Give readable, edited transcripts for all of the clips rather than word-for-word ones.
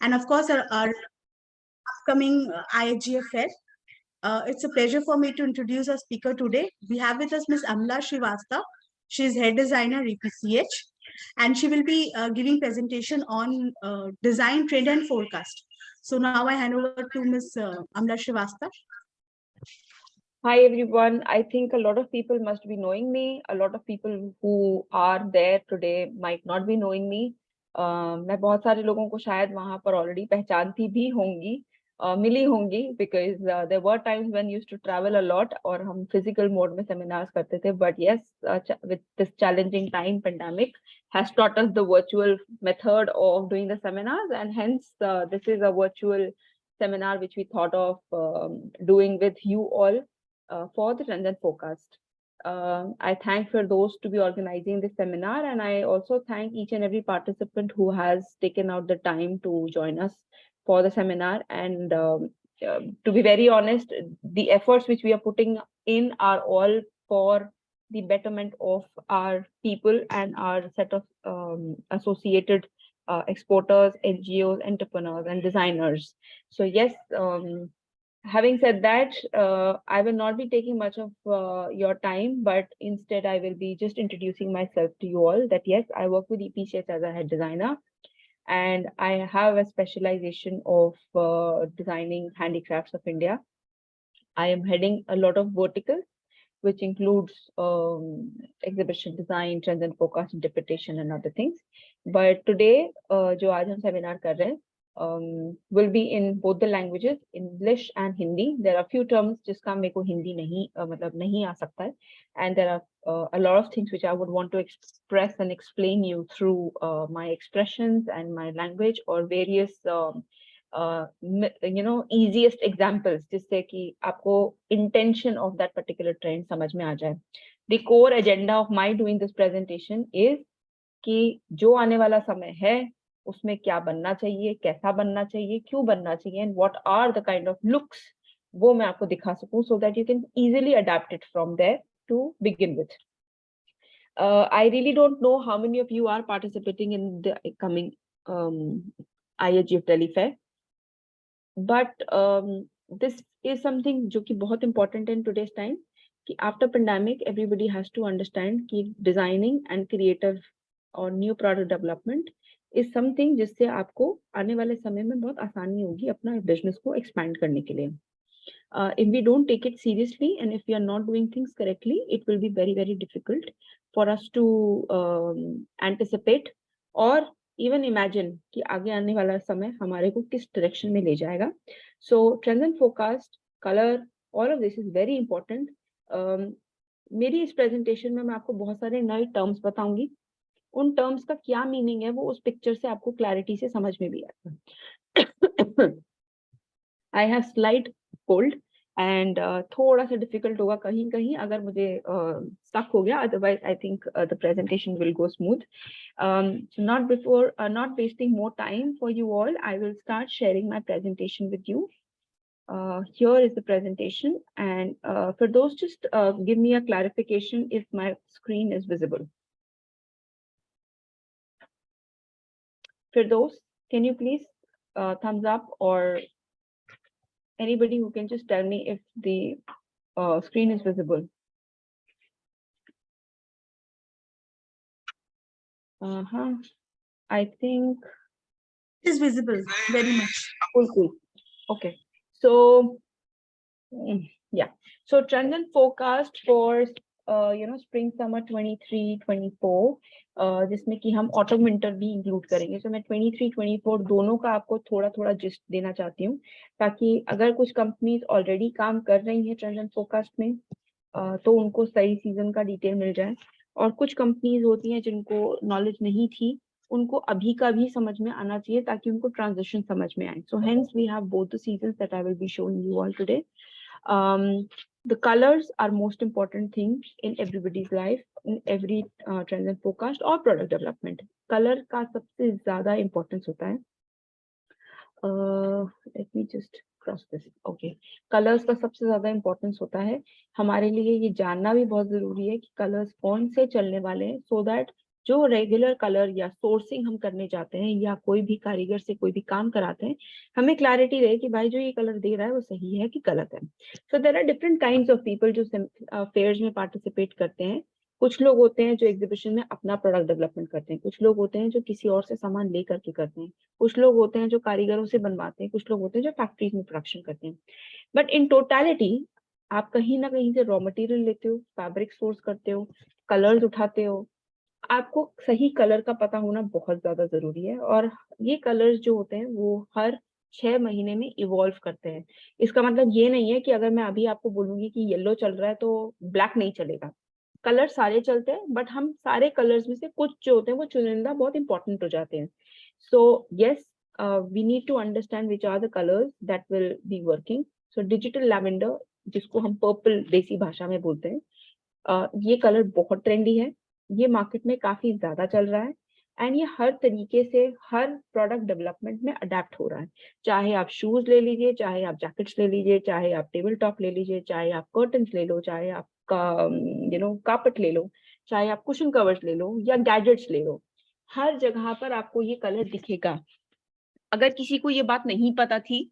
and of course our upcoming IHGF Fair. It's a pleasure for me to introduce our speaker today. We have with us Ms. Amla Srivastava. She is head designer EPCH, and she will be giving presentation on design, trend, and forecast. So now I hand over to Ms. Amla Srivastava. Hi everyone. I think a lot of people must be knowing me. A lot of people who are there today might not be knowing me. मैं बहुत सारे लोगों को शायद वहाँ पर already पहचानती भी होंगी, मिली होंगी, because there were times when used to travel a lot और हम physical mode में seminars करते थे. But yes, with this challenging time, pandemic has taught us the virtual method of doing the seminars, and hence this is a virtual seminar which we thought of doing with you all. For the trend and forecast. I thank for those to be organizing this seminar, and I also thank each and every participant who has taken out the time to join us for the seminar. And to be very honest, the efforts which we are putting in are all for the betterment of our people and our set of associated exporters, NGOs, entrepreneurs, and designers. So yes, having said that, I will not be taking much of your time, but instead I will be just introducing myself to you all. That yes, I work with EPCH as a head designer, and I have a specialization of designing handicrafts of India. I am heading a lot of verticals, which includes exhibition design, trends and forecast, interpretation, and other things. But today, जो आज हम seminar कर रहे हैं, will be in both the languages, English and Hindi. There are few terms जिसका मेरे को हिंदी नहीं मतलब नहीं आ सकता है, and there are a lot of things which I would want to express and explain you through my expressions and my language or various easiest examples जिससे कि आपको intention of that particular trend समझ में आ जाए. The core agenda of my doing this presentation is कि जो आने वाला समय है उसमें क्या बनना चाहिए, कैसा बनना चाहिए, क्यों बनना चाहिए, and what are the kind of looks, वो मैं आपको दिखा सकूं so that you can easily adapt it from there to begin with. I really don't know how many of you are participating in the coming IHGF Delhi Fair, but this is something जो कि बहुत important in today's time, कि after pandemic everybody has to understand कि designing and creative or new product development is something जिससे आपको आने वाले समय में बहुत आसानी होगी अपना business को expand करने के लिए. If we don't take it seriously and if we are not doing things correctly, it will be very, very difficult for us to anticipate or even imagine कि आगे आने वाला समय हमारे को किस direction में ले जाएगा. So trends and forecast, color, all of this is very important. मेरी इस presentation में मैं आपको बहुत सारे नए terms बताऊंगी. उन टर्म्स का क्या मीनिंग है वो उस पिक्चर से आपको क्लैरिटी से समझ में भी आता है. I have slide cold and थोड़ा सा डिफिकल्ट होगा कहीं कहीं अगर मुझे स्टक हो गया, otherwise I think the presentation will go smooth. Not wasting more time for you all, I will start sharing my presentation with you. Here is the presentation, and for those, just give me a clarification if my screen is visible. Firdaus, can you please thumbs up, or anybody who can just tell me if the screen is visible? I think it is visible very much. Cool. Okay, so yeah, so trend and forecast for spring summer 23-24, जिसमें कि हम autumn winter भी include करेंगे. So मैं 23-24 दोनों का आपको थोड़ा gist देना चाहती हूँ, ताकि अगर कुछ companies already काम कर रही हैं trend and forecast में, तो उनको सही season का detail मिल जाए, और कुछ companies होती हैं जिनको knowledge नहीं थी, उनको अभी का भी समझ में आना चाहिए ताकि उनको transition समझ में आए. So hence we have both the seasons that I will be showing you all today. The colors are most important thing in everybody's life, in every trend and forecast or product development. Color का सबसे ज़्यादा importance होता है. Let me just cross this. Okay, colors का सबसे ज़्यादा importance होता है. हमारे लिए ये जानना भी बहुत ज़रूरी है कि colors कौन से चलने वाले हैं, so that जो रेगुलर कलर या सोर्सिंग हम करने जाते हैं या कोई भी कारीगर से कोई भी काम कराते हैं, हमें क्लैरिटी रहे कि भाई जो ये कलर दे रहा है वो सही है कि गलत है। So there are different kinds of people जो फेयर्स में पार्टिसिपेट करते हैं। कुछ लोग होते हैं जो एग्जीबिशन में अपना प्रोडक्ट डेवलपमेंट करते हैं, कुछ लोग होते हैं जो किसी और से सामान ले करके करते हैं, कुछ लोग होते हैं जो कारीगरों से बनवाते हैं, कुछ लोग होते हैं जो फैक्ट्रीज में प्रोडक्शन करते हैं। बट इन टोटलिटी आप कहीं ना कहीं से रॉ मटेरियल लेते हो, फैब्रिक सोर्स करते हो, कलर्स उठाते हो। आपको सही कलर का पता होना बहुत ज्यादा जरूरी है, और ये कलर्स जो होते हैं वो हर 6 महीने में इवॉल्व करते हैं। इसका मतलब ये नहीं है कि अगर मैं अभी आपको बोलूंगी कि येलो चल रहा है तो ब्लैक नहीं चलेगा। कलर सारे चलते हैं, बट हम सारे कलर्स में से कुछ जो होते हैं वो चुनिंदा बहुत इंपॉर्टेंट हो जाते हैं। So yes, we need to understand which are the colours that will be working. So digital lavender, जिसको हम पर्पल देसी भाषा में बोलते हैं, ये कलर बहुत ट्रेंडी है, ये मार्केट में काफी ज्यादा चल रहा है, एंड ये हर तरीके से हर प्रोडक्ट डेवलपमेंट में अडेप्ट हो रहा है। चाहे आप शूज ले लीजिए, चाहे आप जैकेट्स ले लीजिए, चाहे आप टेबल टॉप ले लीजिए, चाहे आप कर्टन्स ले लो, चाहे आपका कार्पेट ले लो, चाहे आप कुशन कवर्स ले लो या गैजेट्स ले लो, हर जगह पर आपको ये कलर दिखेगा। अगर किसी को ये बात नहीं पता थी,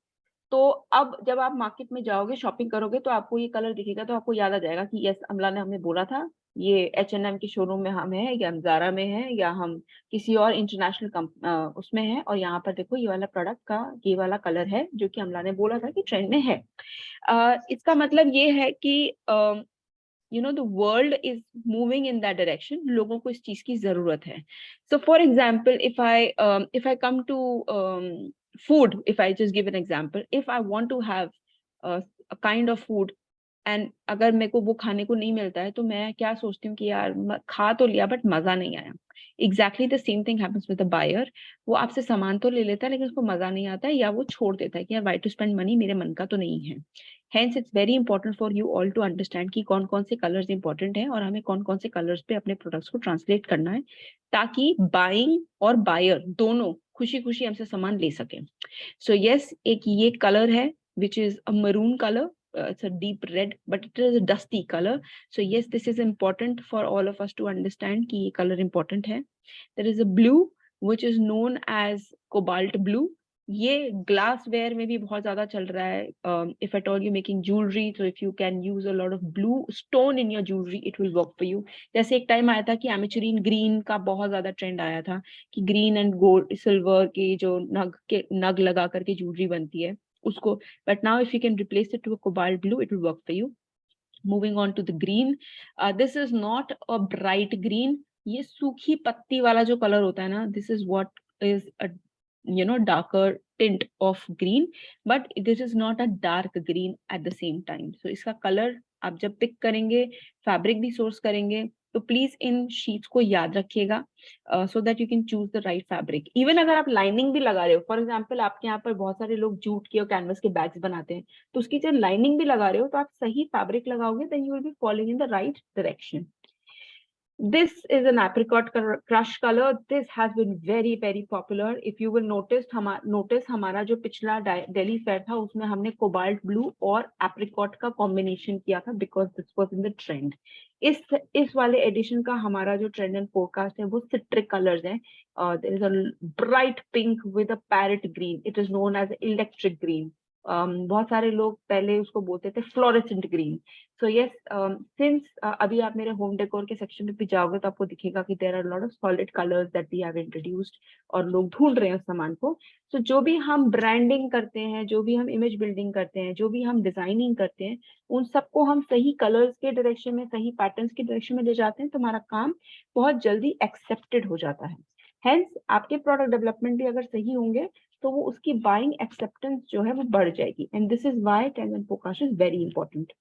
तो अब जब आप मार्केट में जाओगे, शॉपिंग करोगे, तो आपको ये कलर दिखेगा, तो आपको याद आ जाएगा कि यस, अमला ने हमें बोला था, ये H&M के शोरूम में हम है, या हम ज़ारा में है, या हम किसी और इंटरनेशनल उसमें है, और यहाँ पर देखो ये वाला प्रोडक्ट का ये वाला कलर है जो कि अमला ने बोला था कि ट्रेंड में है। इसका मतलब ये है कि the world is moving in that direction. लोगों को इस चीज की जरूरत है। So for example, if I come to food, if I just give an example, if I want to have a kind of food, and अगर मेरे को वो खाने को नहीं मिलता है, तो मैं क्या सोचती हूँ कि यार खा तो लिया बट मजा नहीं आया। Exactly the same thing happens with the buyer. वो आपसे सामान तो ले लेता है, लेकिन उसको मजा नहीं आता है, या वो छोड़ देता है कि यार वाई टू स्पेंड मनी, मेरे मन का तो नहीं है। Hence it's very important for you all to understand कि कौन कौन से कलर्स इंपॉर्टेंट है, और हमें कौन कौन से कलर्स पे अपने प्रोडक्ट्स को ट्रांसलेट करना है, ताकि बाइंग और बायर दोनों खुशी खुशी हमसे सामान ले सके। सो यस, एक ये कलर है which is a maroon color. It's a deep red, but it is a dusty color. So yes, this is important for all of us to understand कि ये color important है. There is a blue which is known as cobalt blue. ये glassware में भी बहुत ज़्यादा चल रहा है. If at all you're making jewelry, so if you can use a lot of blue stone in your jewelry, it will work for you. जैसे एक टाइम आया था कि ametrine green का बहुत ज़्यादा ट्रेंड आया था कि green and gold silver के जो नग लगा करके jewelry बनती है उसको, but now if you can replace it to a cobalt blue, it will work for you. Moving on to the green, this is not a bright green. ये सूखी पत्ती वाला जो कलर होता है ना, this is what is a darker tint of green, but this is not a dark green at the same time. So इसका colour आप जब पिक करेंगे, फैब्रिक भी सोर्स करेंगे, तो प्लीज इन शीट्स को याद रखिएगा, so that you can choose the right fabric. Even अगर आप लाइनिंग भी लगा रहे हो, फॉर एग्जांपल आपके यहाँ पर बहुत सारे लोग जूट के और कैनवस के बैग्स बनाते हैं, तो उसकी जब लाइनिंग भी लगा रहे हो, तो आप सही फैब्रिक लगाओगे, then you will be following in the right direction. This is an apricot crush color. This has been very very popular. If you will notice हमारा जो पिछला दिल्ली फेयर था, उसमें हमने कोबाल्ट ब्लू और एप्रिकॉट का कॉम्बिनेशन किया था, because this was in the trend. इस वाले एडिशन का हमारा जो ट्रेंड एंड फोरकास्ट है वो सिट्रिक कलर्स हैं। There is a bright pink with a parrot green, it is known as electric green. बहुत सारे लोग पहले उसको बोलते थे fluorescent green. So yes, since अभी आप मेरे होम डेकोर के सेक्शन में भी जाओगे तो आपको दिखेगा कि there are lot of solid colours that we have introduced, और लोग ढूंढ रहे हैं उस सामान को। सो जो भी हम ब्रांडिंग करते हैं, जो भी हम इमेज बिल्डिंग करते हैं, जो भी हम डिजाइनिंग करते हैं, उन सबको हम सही कलर्स के डायरेक्शन में, सही पैटर्न्स के डायरेक्शन में ले जाते हैं, तो हमारा काम बहुत जल्दी एक्सेप्टेड हो जाता है। हेंस आपके प्रोडक्ट डेवलपमेंट भी अगर सही होंगे, तो वो उसकी बाइंग एक्सेप्टेंस जो है वो बढ़ जाएगी, and this is why trend and forecast is very important.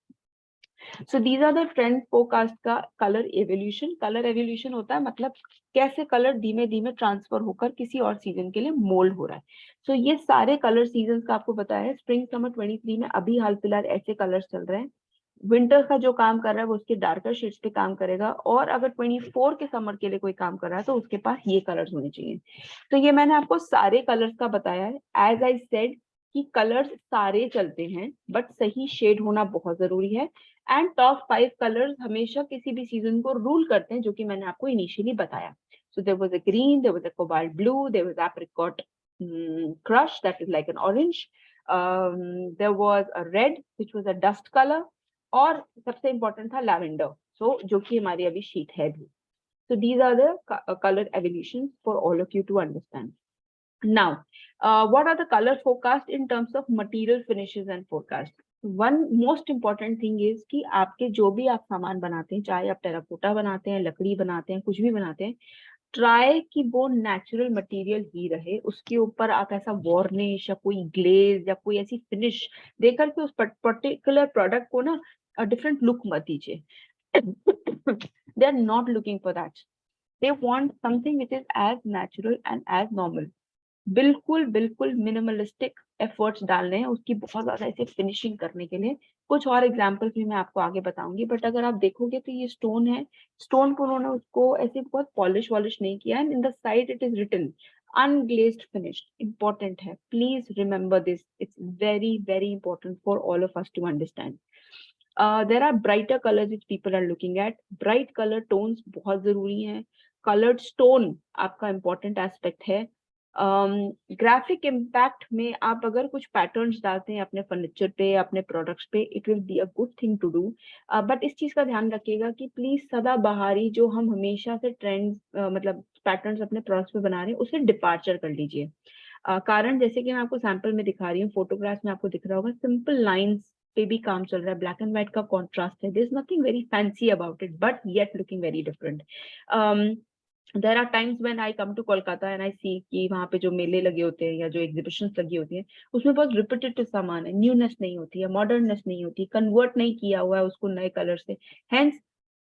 So these are the trend forecast का कलर एवोल्यूशन। कलर एवोल्यूशन होता है मतलब कैसे कलर धीमे धीमे ट्रांसफर होकर किसी और सीजन के लिए मोल्ड हो रहा है। सो ये सारे कलर सीजन का आपको बताया है। स्प्रिंग समर 23 में अभी हाल फिलहाल ऐसे कलर्स चल रहे हैं। विंटर का जो काम कर रहा है वो उसके डार्कर शेड्स पे काम करेगा, और अगर 24 के समर के लिए कोई काम कर रहा है तो उसके पास ये कलर्स होने चाहिए। तो ये मैंने आपको सारे कलर्स का बताया है। एज आई सेड कि कलर्स सारे चलते हैं, बट सही शेड होना बहुत जरूरी है, एंड टॉप 5 कलर्स हमेशा किसी भी सीजन को रूल करते हैं, जो कि मैंने आपको इनिशियली बताया। So there was a green, there was a cobalt blue, there was apricot crush, that is like an orange. There was a red, which was a dust color, और सबसे important था lavender, so जो कि हमारी अभी sheet है भी. So these are the color evolutions for all of you to understand. Now, what are the color forecast in terms of material finishes and forecast? One most important thing is कि आपके जो भी आप सामान बनाते हैं, चाहे आप टेराकोटा बनाते हैं, लकड़ी बनाते हैं, कुछ भी बनाते हैं, ट्राई कि वो नेचुरल मटेरियल ही रहे, उसके ऊपर आप ऐसा वार्निश या कोई ग्लेज या कोई ऐसी फिनिश देकर के उस पर्टिकुलर प्रोडक्ट को ना डिफरेंट लुक मत दीजिए. They are not looking for that. They want something which is as natural and as normal. बिल्कुल बिल्कुल मिनिमलिस्टिक एफर्ट्स डालने हैं उसकी बहुत ज्यादा ऐसे फिनिशिंग करने के लिए. कुछ और एग्जांपल्स भी मैं आपको आगे बताऊंगी, बट अगर आप देखोगे तो ये स्टोन है, स्टोन को उन्होंने उसको ऐसे बहुत पॉलिश वॉलिश नहीं किया है. In the side it is written unglazed finished. Important है, please remember this, it's very very important for all of us to understand. There are brighter colours which people are looking at. Bright colour tones बहुत जरूरी हैं. Coloured stone आपका important aspect है. Graphic impact में आप अगर कुछ patterns डालते हैं अपने फर्नीचर पे, अपने प्रोडक्ट्स पे, it will be a good thing to do. But इस चीज का ध्यान रखिएगा कि प्लीज सदाबहारी जो हम हमेशा से ट्रेंड्स मतलब पैटर्न्स अपने प्रोडक्ट्स पे बना रहे हैं उससे डिपार्चर कर लीजिए. कारण जैसे कि मैं आपको सैंपल में दिखा रही हूँ, फोटोग्राफ्स में आपको दिख रहा होगा, सिंपल लाइंस पे भी काम चल रहा है, ब्लैक एंड व्हाइट का कॉन्ट्रास्ट है. There is nothing very fancy about it but yet looking very different. There are times when I come to Kolkata and I see कि वहाँ पे जो मेले लगे होते हैं या जो एग्जीबिशंस लगी होती हैं उसमें बहुत रिपीटेटिव सामान है, न्यूनेस नहीं होती है, मॉडर्ननेस नहीं होती, कन्वर्ट नहीं किया हुआ है उसको नए कलर से. हेंस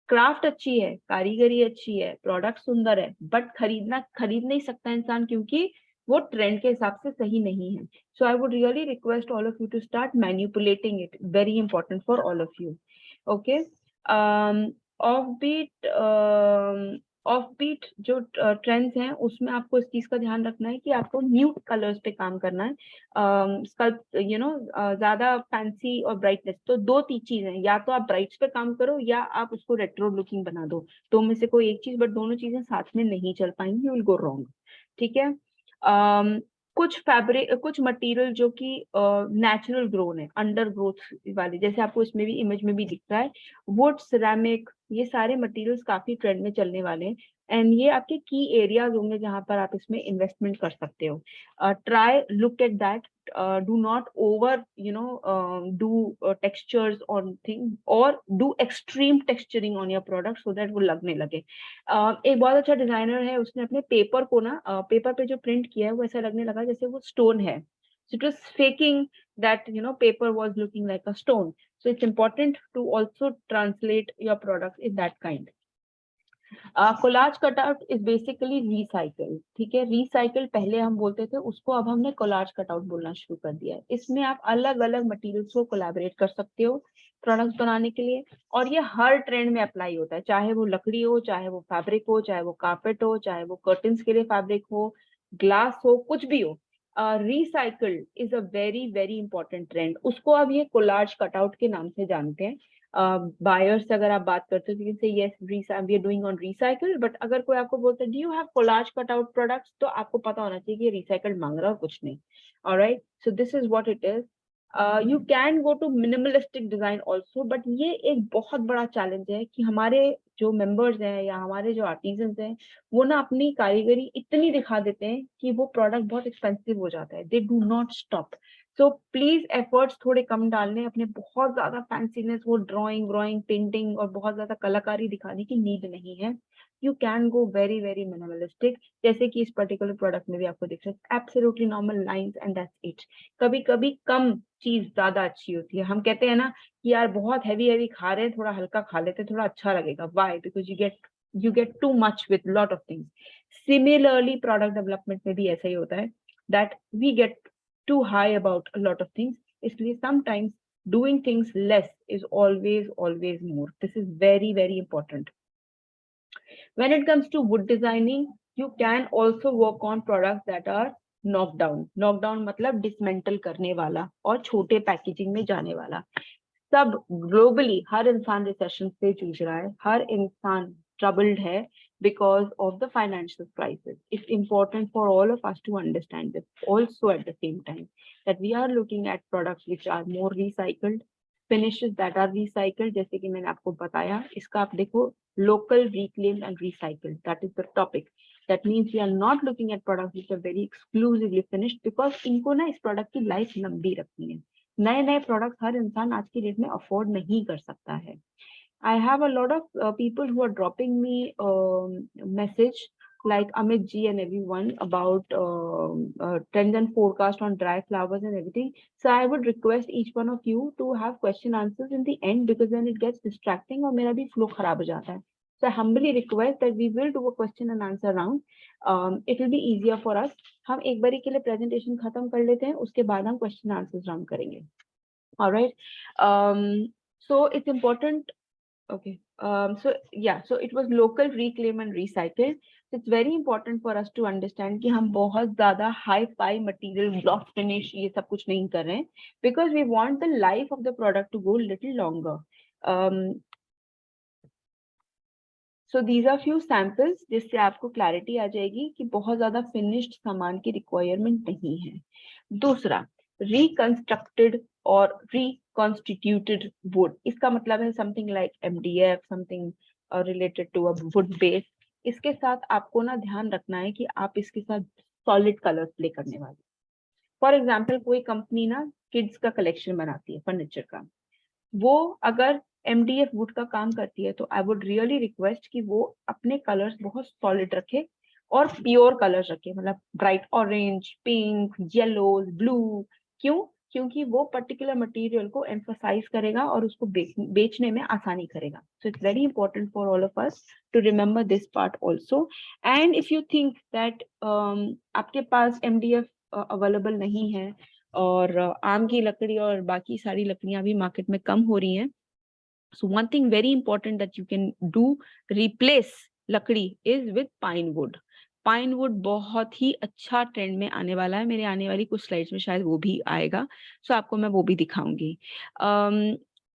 क्राफ्ट अच्छी है, कारीगरी अच्छी है, प्रोडक्ट सुंदर है, बट खरीद नहीं सकता इंसान क्योंकि वो ट्रेंड के हिसाब से सही नहीं है. So I would really request all of you to start manipulating it. Very important for all of you. Okay. Off beat जो ट्रेंड्स हैं उसमें आपको इस चीज का ध्यान रखना है कि आपको न्यू कलर्स पे काम करना है. ज्यादा फैंसी और ब्राइटनेस, तो दो तीन चीजें, या तो आप ब्राइट्स पे काम करो या आप उसको रेट्रो लुकिंग बना दो. तो में से कोई एक चीज, बट दोनों चीजें साथ में नहीं चल पाएंगी, यू विल गो रॉन्ग. ठीक है. कुछ फैब्रिक, कुछ मटेरियल जो कि नेचुरल ग्रोन है, अंडर ग्रोथ वाले, जैसे आपको इसमें भी इमेज में भी दिख रहा है, वुड, सिरेमिक, ये सारे मटेरियल्स काफी ट्रेंड में चलने वाले हैं. एंड ये आपके की एरियाज होंगे जहां पर आप इसमें इन्वेस्टमेंट कर सकते हो. Try look at that. Do not overdo textures on thing और do extreme texturing on your product so that वो लगने लगे. एक बहुत अच्छा डिजाइनर है, उसने अपने पेपर को ना पेपर पे जो प्रिंट किया है वो ऐसा लगने लगा जैसे वो स्टोन है. So it was faking that paper was looking like a stone. So it's important to also translate your product in that kind. Collage cutout is basically recycle. ठीक है, रिसाइकल पहले हम बोलते थे, उसको अब हमने कोलाज कटआउट बोलना शुरू कर दिया है. इसमें आप अलग अलग मटेरियल्स को कोलैबोरेट कर सकते हो प्रोडक्ट्स बनाने के लिए, और ये हर ट्रेंड में अप्लाई होता है, चाहे वो लकड़ी हो, चाहे वो फैब्रिक हो, चाहे वो कार्पेट हो, चाहे वो कर्टन्स के लिए फैब्रिक हो, ग्लास हो, कुछ भी हो. Recycled is a very very important trend. उसको अब ये कोलाज कटआउट के नाम से जानते हैं. बायर्स से अगर आप बात करते हो तो yes we are doing on recycle, but अगर कोई आपको बोलता है do you have collage cut out products, तो आपको पता होना चाहिए कि ये रिसाइकल्ड मांग रहा है और कुछ नहीं. Alright, so this is what it is. You can go to minimalistic design also, but ये एक बहुत बड़ा चैलेंज है कि हमारे जो मेंबर्स हैं या हमारे जो आर्टिजन्स हैं वो ना अपनी कारीगरी इतनी दिखा देते हैं कि वो प्रोडक्ट बहुत एक्सपेंसिव हो जाता है. They do not stop. So please efforts थोड़े कम डालने, अपने बहुत ज्यादा फैंसीनेस, वो ड्राइंग पेंटिंग और बहुत ज्यादा कलाकारी दिखाने की नीड नहीं है. You can go very very minimalistic, जैसे कि इस पर्टिकुलर प्रोडक्ट में भी आपको दिख रहा है, absolutely normal lines and that's it. कभी कभी कम चीज ज्यादा अच्छी होती है. हम कहते हैं ना कि यार बहुत हैवी खा रहे हैं, थोड़ा हल्का खा लेते हैं, थोड़ा अच्छा लगेगा. Why? Because you get too much with lot of things. Similarly product development में भी ऐसा ही होता है, that we get too high about a lot of things. इसलिए sometimes doing things less is always more. This is very very important. When it comes to wood designing, you can also work on products that are knockdown. Knockdown मतलब dismantle करने वाला और छोटे packaging में जाने वाला. सब ग्लोबली हर इंसान रिसेशन से जूझ रहा है, हर इंसान ट्रबल्ड है because of the financial crisis. It's important for all of us to understand this also at the same time, that we are looking at products which are more recycled, finishes that are recycled, जैसे कि मैंने आपको बताया, इसका आप देखो local, reclaimed and recycled. That is the topic. That means we are not looking at products which are very exclusively finished, because इनको ना इस product की life लंबी रखनी है. नए नए products हर इंसान आज की डेट में afford नहीं कर सकता है. I have a lot of people who are dropping me message like Amit ji and everyone about trends and forecast on dry flowers and everything. So I would request each one of you to have question answers in the end, because then it gets distracting और मेरा भी flow खराब हो जाता है. So I humbly request that we will do a question and answer round. It will be easier for us. हम एक बारी के लिए presentation खत्म कर लेते हैं, उसके बाद हम question answers round करेंगे. All right. So it's important. Okay. So yeah, so it was local, reclaim and recycle. So it's very important for us to understand कि हम बहुत ज़्यादा high-fi material, gloss finish ये सब कुछ नहीं कर रहे हैं, because we want the life of the product to go little longer. So these are few samples जिससे आपको clarity आ जाएगी कि बहुत ज़्यादा finished सामान की requirement नहीं है. दूसरा, reconstructed और reconstituted wood. इसका मतलब है something like MDF, something related to a wood base. इसके साथ आपको ना ध्यान रखना है कि आप इसके साथ solid colors play करने वाले. For example, कोई कंपनी ना kids का collection बनाती है furniture का. वो अगर MDF वुड का काम करती है, तो आई वुड रियली रिक्वेस्ट कि वो अपने कलर्स बहुत सॉलिड रखे और प्योर कलर्स रखे, मतलब bright orange, pink, yellow, blue. क्यों? क्योंकि वो पर्टिकुलर मटेरियल को एम्फसाइज करेगा और उसको बेचने में आसानी करेगा. So it's very important for all of us to remember this part also. And if you think that आपके पास MDF अवेलेबल नहीं है और आम की लकड़ी और बाकी सारी लकड़ियां भी मार्केट में कम हो रही हैं, so one thing very important that you can do, replace लकड़ी is with pine wood. Pine would बहुत ही अच्छा ट्रेंड में आने वाला है. मेरे आने वाली कुछ स्लाइड्स में शायद वो भी आएगा, सो आपको मैं वो भी दिखाऊंगी.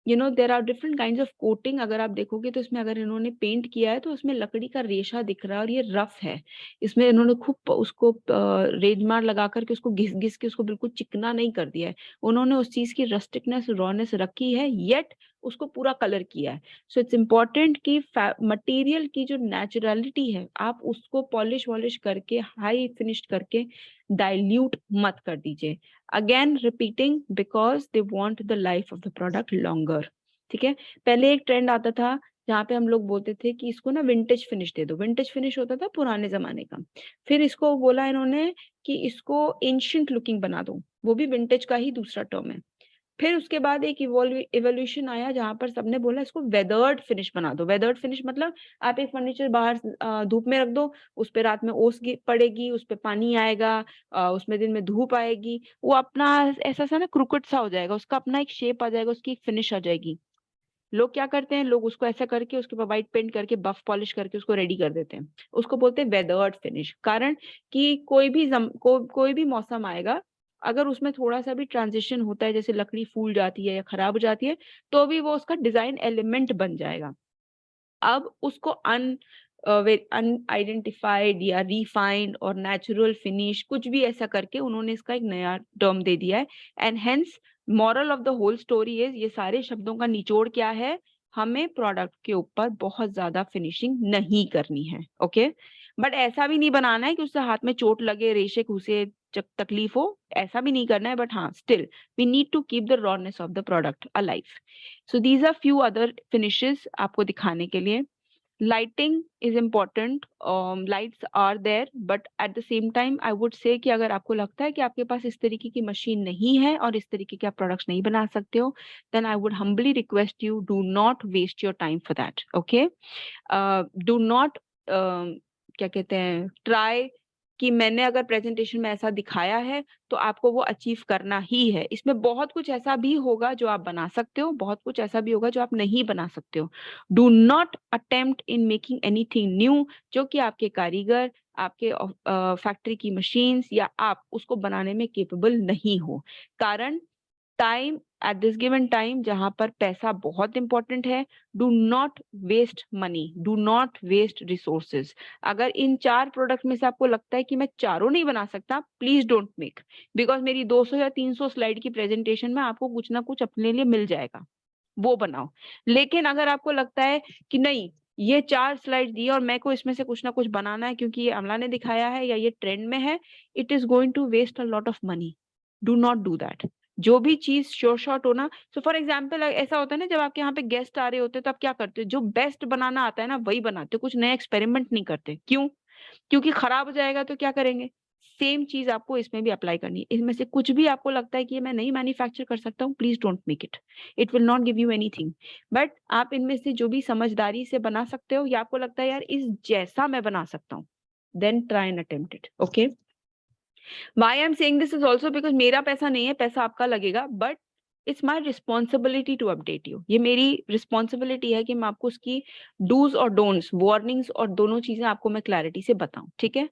You know there are different kinds of coating. अगर आप देखोगे तो इसमें अगर इन्होंने पेंट किया है तो उसमें लकड़ी का रेशा दिख रहा है और ये रफ है. इसमें इन्होंने खूब उसको रेजमार लगा करके उसको घिस घिस के उसको बिल्कुल चिकना नहीं कर दिया है. उन्होंने उस चीज की रस्टिकनेस, रॉनेस रखी है, येट उसको पूरा कलर किया है. सो इट्स इम्पॉर्टेंट कि मटेरियल की जो नेचुरलिटी है आप उसको पॉलिश वॉलिश करके हाई फिनिश्ड करके डाइल्यूट मत कर दीजिए. Again repeating, because they want the life of the product longer. ठीक है. पहले एक ट्रेंड आता था जहाँ पे हम लोग बोलते थे कि इसको ना विंटेज फिनिश दे दो. विंटेज फिनिश होता था पुराने जमाने का. फिर इसको बोला इन्होंने कि इसको एंशिएंट लुकिंग बना दो. वो भी विंटेज का ही दूसरा टर्म है. फिर उसके बाद एक इवोल्यूशन आया जहां पर सबने बोला इसको वेदर्ड फिनिश बना दो. वेदर्ड फिनिश मतलब आप एक फर्नीचर बाहर धूप में रख दो, उस पे रात में ओस पड़ेगी, उस पे पानी आएगा, उसमें दिन में धूप आएगी, वो अपना ऐसा सा ना क्रुकेट सा हो जाएगा, उसका अपना एक शेप आ जाएगा, उसकी एक फिनिश आ जाएगी. लोग क्या करते हैं, लोग उसको ऐसा करके उसके ऊपर व्हाइट पेंट करके बफ पॉलिश करके उसको रेडी कर देते हैं. उसको बोलते हैं वेदर्ड फिनिश. कारण कि कोई भी मौसम आएगा, अगर उसमें थोड़ा सा भी ट्रांजिशन होता है, जैसे लकड़ी फूल जाती है या खराब हो जाती है, तो भी वो उसका डिजाइन एलिमेंट बन जाएगा. अब उसको अनआइडेंटिफाइड या रिफाइंड और नेचुरल फिनिश कुछ भी ऐसा करके उन्होंने इसका एक नया टर्म दे दिया है. And hence moral of the whole story is, ये सारे शब्दों का निचोड़ क्या है, हमें प्रोडक्ट के ऊपर बहुत ज्यादा फिनिशिंग नहीं करनी है. ओके. बट ऐसा भी नहीं बनाना है कि उससे हाथ में चोट लगे, रेशे घुसे, तकलीफ हो, ऐसा भी नहीं करना है. बट हाँ, still we need to keep the rawness of the product alive. So these are few other finishes आपको दिखाने के लिए. Lighting is important. Lights are there, but at the same time I would say कि अगर आपको लगता है कि आपके पास इस तरीके की मशीन नहीं है और इस तरीके के आप प्रोडक्ट्स नहीं बना सकते हो, then I would humbly request you, do not waste your time for that. Okay. Do not क्या कहते हैं, try कि मैंने अगर प्रेजेंटेशन में ऐसा दिखाया है तो आपको वो अचीव करना ही है. इसमें बहुत कुछ ऐसा भी होगा जो आप बना सकते हो, बहुत कुछ ऐसा भी होगा जो आप नहीं बना सकते हो. Do not attempt in making anything new जो कि आपके कारीगर, आपके फैक्ट्री की मशीन्स या आप उसको बनाने में केपेबल नहीं हो. कारण time at this given time जहां पर पैसा बहुत इंपॉर्टेंट है, do not waste money, do not waste resources. अगर इन 4 प्रोडक्ट में से आपको लगता है कि मैं चारों नहीं बना सकता, प्लीज डोंट मेक, बिकॉज मेरी 200 या 300 स्लाइड की प्रेजेंटेशन में आपको कुछ ना कुछ अपने लिए मिल जाएगा, वो बनाओ। लेकिन अगर आपको लगता है कि नहीं, ये 4 स्लाइड दी और मेरे को इसमें से कुछ ना कुछ बनाना है क्योंकि ये अमला ने दिखाया है या ये ट्रेंड में है, it is going to waste a lot of money. Do not do that. जो भी चीज श्योर शॉट हो ना, सो फॉर एग्जाम्पल ऐसा होता है ना, जब आपके यहाँ पे गेस्ट आ रहे होते हैं तो आप क्या करते हो, जो बेस्ट बनाना आता है ना वही बनाते हो, कुछ नया एक्सपेरिमेंट नहीं करते। क्यों? क्योंकि खराब हो जाएगा तो क्या करेंगे। सेम चीज आपको इसमें भी अप्लाई करनी है। इसमें से कुछ भी आपको लगता है कि ये मैं नहीं मैन्युफैक्चर कर सकता हूँ, please don't make it, it will not give you anything. But आप इनमें से जो भी समझदारी से बना सकते हो या आपको लगता है यार इस जैसा मैं बना सकता हूँ, then try and attempt it. Okay, why I am saying this is also because मेरा पैसा नहीं है, पैसा आपका लगेगा, but it's my responsibility to update you. ये मेरी रिस्पॉन्सिबिलिटी है कि मैं आपको उसकी डूज और डोंट्स, वार्निंग्स और दोनों चीजें आपको मैं क्लैरिटी से बताऊं। ठीक है,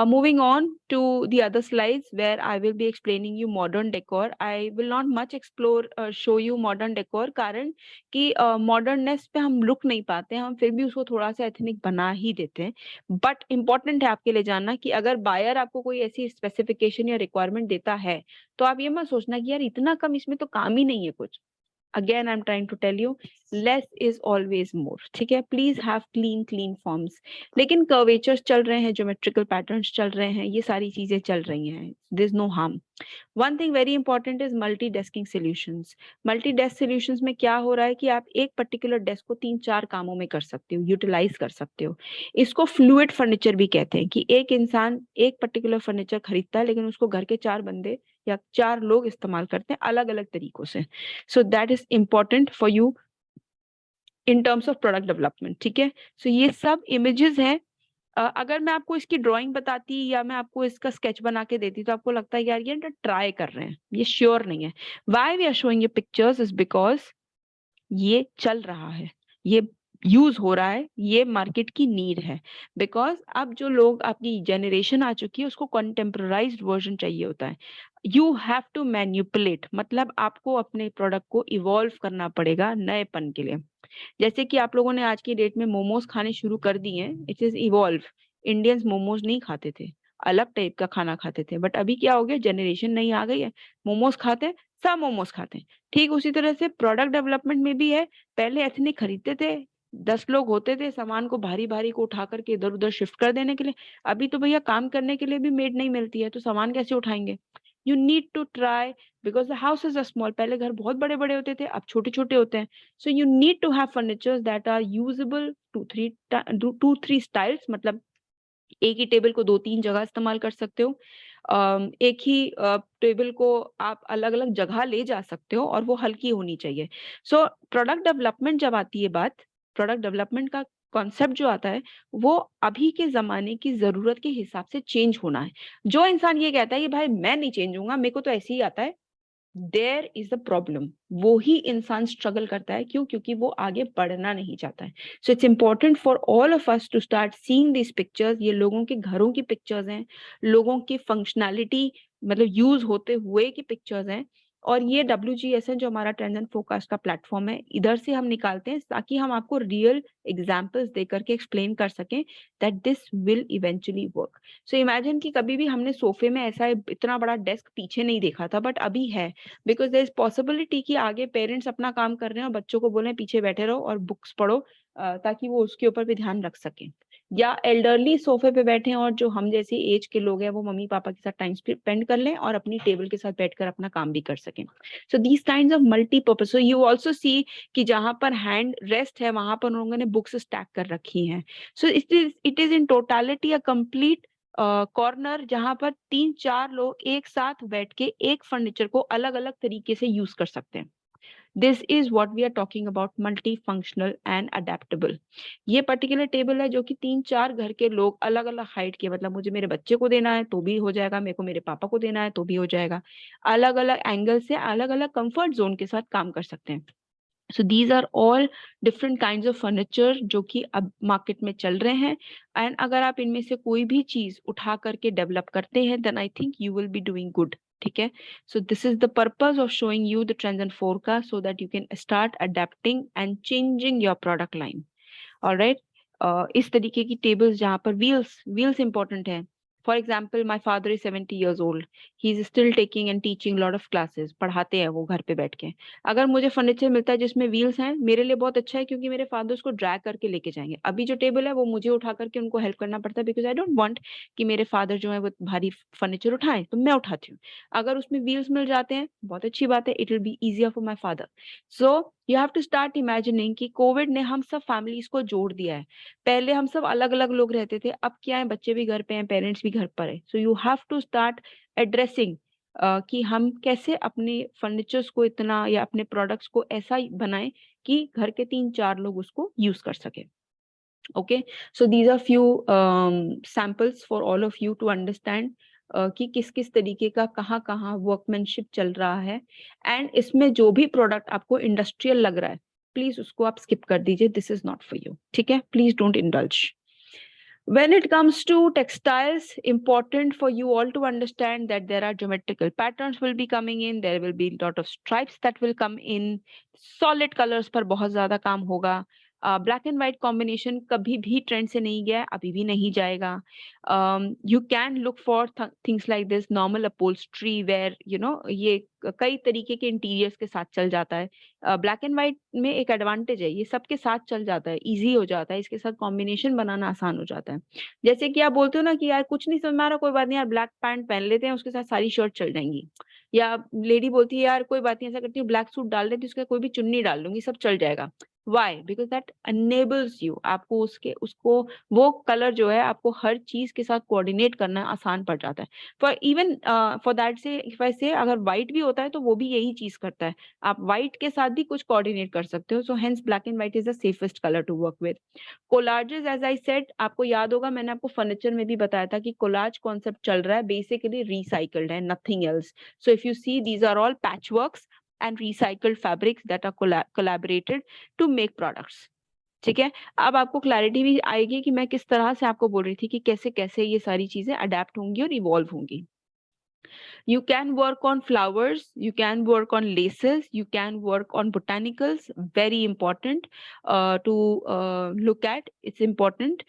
moving on to the other slides where I will be explaining you modern decor. I will not much explore show you modern decor, कारण कि मॉडर्ननेस पे हम रुक नहीं पाते हैं, हम फिर भी उसको थोड़ा सा एथनिक बना ही देते हैं। बट इंपॉर्टेंट है आपके लिए जानना कि अगर बायर आपको कोई ऐसी स्पेसिफिकेशन या रिक्वायरमेंट देता है तो आप ये मत सोचना कि यार इतना कम, इसमें तो काम ही नहीं है कुछ। Again I am trying to tell you, less is always more. ठीक है, प्लीज हैव क्लीन फॉर्म्स। लेकिन कर्वेचर्स चल रहे हैं, ज्योमेट्रिकल पैटर्न्स चल रहे हैं, ये सारी चीजें चल रही हैं, there is no harm. One thing very important is multi desking solutions. Multi desk solutions में क्या हो रहा है कि आप एक पर्टिकुलर डेस्क को 3-4 कामों में कर सकते हो, यूटिलाइज कर सकते हो। इसको फ्लूइड फर्नीचर भी कहते हैं कि एक इंसान एक पर्टिकुलर फर्नीचर खरीदता है लेकिन उसको घर के 4 बंदे या 4 लोग इस्तेमाल करते हैं अलग अलग तरीकों से। So that is important for you in terms of product development. ठीक है, सो ये सब इमेजेस हैं। अगर मैं आपको इसकी ड्राइंग बताती या मैं आपको इसका स्केच बना के देती तो आपको लगता है यार ये ट्राई कर रहे हैं, ये श्योर नहीं है। वाई वी आर शोइंग ये पिक्चर्स इज बिकॉज ये चल रहा है, ये यूज हो रहा है, ये मार्केट की नीड है। बिकॉज अब जो लोग, आपकी जनरेशन आ चुकी है, उसको कंटेम्परराइज्ड वर्जन चाहिए होता है। यू हैव टू मैन्युपुलेट, मतलब आपको अपने प्रोडक्ट को इवॉल्व करना पड़ेगा नएपन के लिए। जैसे कि आप लोगों ने आज की डेट में मोमोज खाने शुरू कर दिए हैं, it is evolve. Indians momos नहीं खाते थे, अलग टाइप का खाना खाते थे, बट अभी क्या हो गया, जनरेशन नहीं आ गई है, मोमोज खाते हैं, सब मोमोज खाते हैं। ठीक उसी तरह से प्रोडक्ट डेवलपमेंट में भी है। पहले एथनिक खरीदते थे, 10 लोग होते थे सामान को भारी भारी को उठा करके इधर उधर शिफ्ट कर देने के लिए। अभी तो भैया काम करने के लिए भी मेड नहीं मिलती है, तो सामान कैसे उठाएंगे। You need to try, because the houses are small. पहले घर बहुत बड़े बड़े होते थे, अब छोटे छोटे होते हैं। So you need to have furnitures that are usable two three styles, मतलब एक ही टेबल को 2-3 जगह इस्तेमाल कर सकते हो। एक ही टेबल को आप अलग अलग जगह ले जा सकते हो और वो हल्की होनी चाहिए। सो प्रोडक्ट डेवलपमेंट जब आती है बात, प्रोडक्ट डेवलपमेंट का कॉन्सेप्ट जो आता है वो अभी के जमाने की जरूरत के हिसाब से चेंज होना है। जो इंसान ये कहता है कि भाई मैं नहीं चेंज होऊंगा, मेरे को तो ऐसे ही आता है, देयर इज अ प्रॉब्लम। वो ही इंसान स्ट्रगल करता है। क्यों? क्योंकि वो आगे बढ़ना नहीं चाहता है। So it's important for all of us to start seeing this pictures. ये लोगों के घरों की पिक्चर्स हैं, लोगों की फंक्शनैलिटी मतलब यूज होते हुए की पिक्चर्स हैं। और ये WGSN जो हमारा ट्रेंड्स एंड फोरकास्ट का प्लेटफॉर्म है, इधर से हम निकालते हैं ताकि हम आपको रियल एग्जाम्पल्स दे करके एक्सप्लेन कर सकें that this will eventually work. So imagine कि कभी भी हमने सोफे में ऐसा इतना बड़ा डेस्क पीछे नहीं देखा था, बट अभी है। बिकॉज देयर इज पॉसिबिलिटी कि आगे पेरेंट्स अपना काम कर रहे हैं और बच्चों को बोले पीछे बैठे रहो और बुक्स पढ़ो, ताकि वो उसके ऊपर भी ध्यान रख सकें। या एल्डरली सोफे पे बैठे हैं और जो हम जैसे एज के लोग हैं वो मम्मी पापा के साथ टाइम स्पेंड कर लें और अपनी टेबल के साथ बैठकर अपना काम भी कर सकें। So these kinds of multipurpose. So you also see कि जहां पर हैंड रेस्ट है वहां पर उन लोगों ने बुक्स स्टैक कर रखी हैं। So it is in totality a complete corner जहां पर 3-4 लोग एक साथ बैठ के एक फर्नीचर को अलग अलग तरीके से यूज कर सकते हैं। This is what we are talking about multi functional and adaptable. ये पर्टिकुलर टेबल है जो कि 3-4 घर के लोग अलग अलग हाइट के, मतलब मुझे मेरे बच्चे को देना है तो भी हो जाएगा, मेरे को मेरे पापा को देना है तो भी हो जाएगा, अलग अलग एंगल से अलग अलग कंफर्ट जोन के साथ काम कर सकते हैं। So these are all different kinds of furniture जो कि अब मार्केट में चल रहे हैं। एंड अगर आप इनमें से कोई भी चीज उठा करके डेवलप करते हैं then I think you will be doing good. ठीक है. So this is the purpose of showing you the trends and forecast so that you can start adapting and changing your product line. All right. इस तरीके की tables जहाँ पर wheels important है. For example my father is 70 years old. He is still taking and teaching lot of classes. पढ़ाते हैं वो घर पे बैठ के. अगर मुझे फर्नीचर मिलता है जिसमें व्हील्स हैं, मेरे लिए बहुत अच्छा है, क्योंकि मेरे फादर उसको ड्रैग करके लेके जाएंगे. अभी जो टेबल है वो मुझे उठा करके उनको हेल्प करना पड़ता है, बिकॉज आई डोंट वांट कि मेरे फादर जो है वो भारी फर्नीचर उठाएं, तो मैं उठाती हूँ. अगर उसमें व्हील्स मिल जाते हैं, बहुत अच्छी बात है, it will be easier for my father. So you have to start imagining कि कोविड ने हम सब फैमिलीज को जोड़ दिया है. पहले हम सब अलग अलग लोग रहते थे, अब क्या है, बच्चे भी घर पे हैं, पेरेंट्स भी घर पर है. So you have to start addressing कि हम कैसे अपने फर्नीचर्स को इतना या अपने प्रोडक्ट्स को ऐसा बनाएं कि घर के 3-4 लोग उसको यूज कर सके. Okay. So these are few samples for all of you to understand कि किस किस तरीके का कहाँ कहाँ वर्कमैनशिप चल रहा है. एंड इसमें जो भी प्रोडक्ट आपको इंडस्ट्रियल लग रहा है, प्लीज उसको आप स्किप कर दीजिए. This is not for you. ठीक है, please don't indulge. When it comes to textiles, important for you all to understand that there are geometrical patterns will be coming in, there will be lot of stripes that will come in, solid colors पर बहुत ज्यादा काम होगा. Black and white combination कभी भी trend से नहीं गया है, अभी भी नहीं जाएगा. You can look for things like this normal upholstery where you know, ये कई तरीके के इंटीरियर्स के साथ चल जाता है. ब्लैक एंड व्हाइट में एक एडवांटेज है, ये सबके साथ चल जाता है, इजी हो जाता है, इसके साथ कॉम्बिनेशन बनाना आसान हो जाता है. जैसे कि आप बोलते हो ना कि यार कुछ नहीं समझ में आ रहा, कोई बात नहीं यार, ब्लैक पैंट पहन लेते हैं, उसके साथ सारी शर्ट चल जाएंगी. या लेडी बोलती है यार कोई बात नहीं, ऐसा करती हूँ ब्लैक सूट डाल देती हूँ, उसका कोई भी चुन्नी डाल लूंगी, सब चल जाएगा. Why? Because that enables you, आपको उसको वो कलर जो है आपको हर चीज के साथ कोऑर्डिनेट करना आसान पड़ जाता है. फॉर इवन फॉर दैट से इफ आई से अगर व्हाइट भी होता है तो वो भी यही चीज करता है, आप व्हाइट के साथ भी कुछ कोऑर्डिनेट कर सकते हो. So hence black and white is the safest colour to work with. Collages, as I said, आपको याद होगा मैंने आपको फर्नीचर में भी बताया था कि कोलाज कॉन्सेप्ट चल रहा है, बेसिकली रिसाइकल्ड है, nothing else. So if you see these are all patchworks and recycled fabrics that are collaborated to make products. ठीक है. अब आपको क्लैरिटी भी आएगी कि मैं किस तरह से आपको बोल रही थी कि कैसे कैसे ये सारी चीजें अडेप्ट होंगी और इवॉल्व होंगी. You can work on flowers, you can work on laces, you can work on botanicals. Very important to look at. It's important.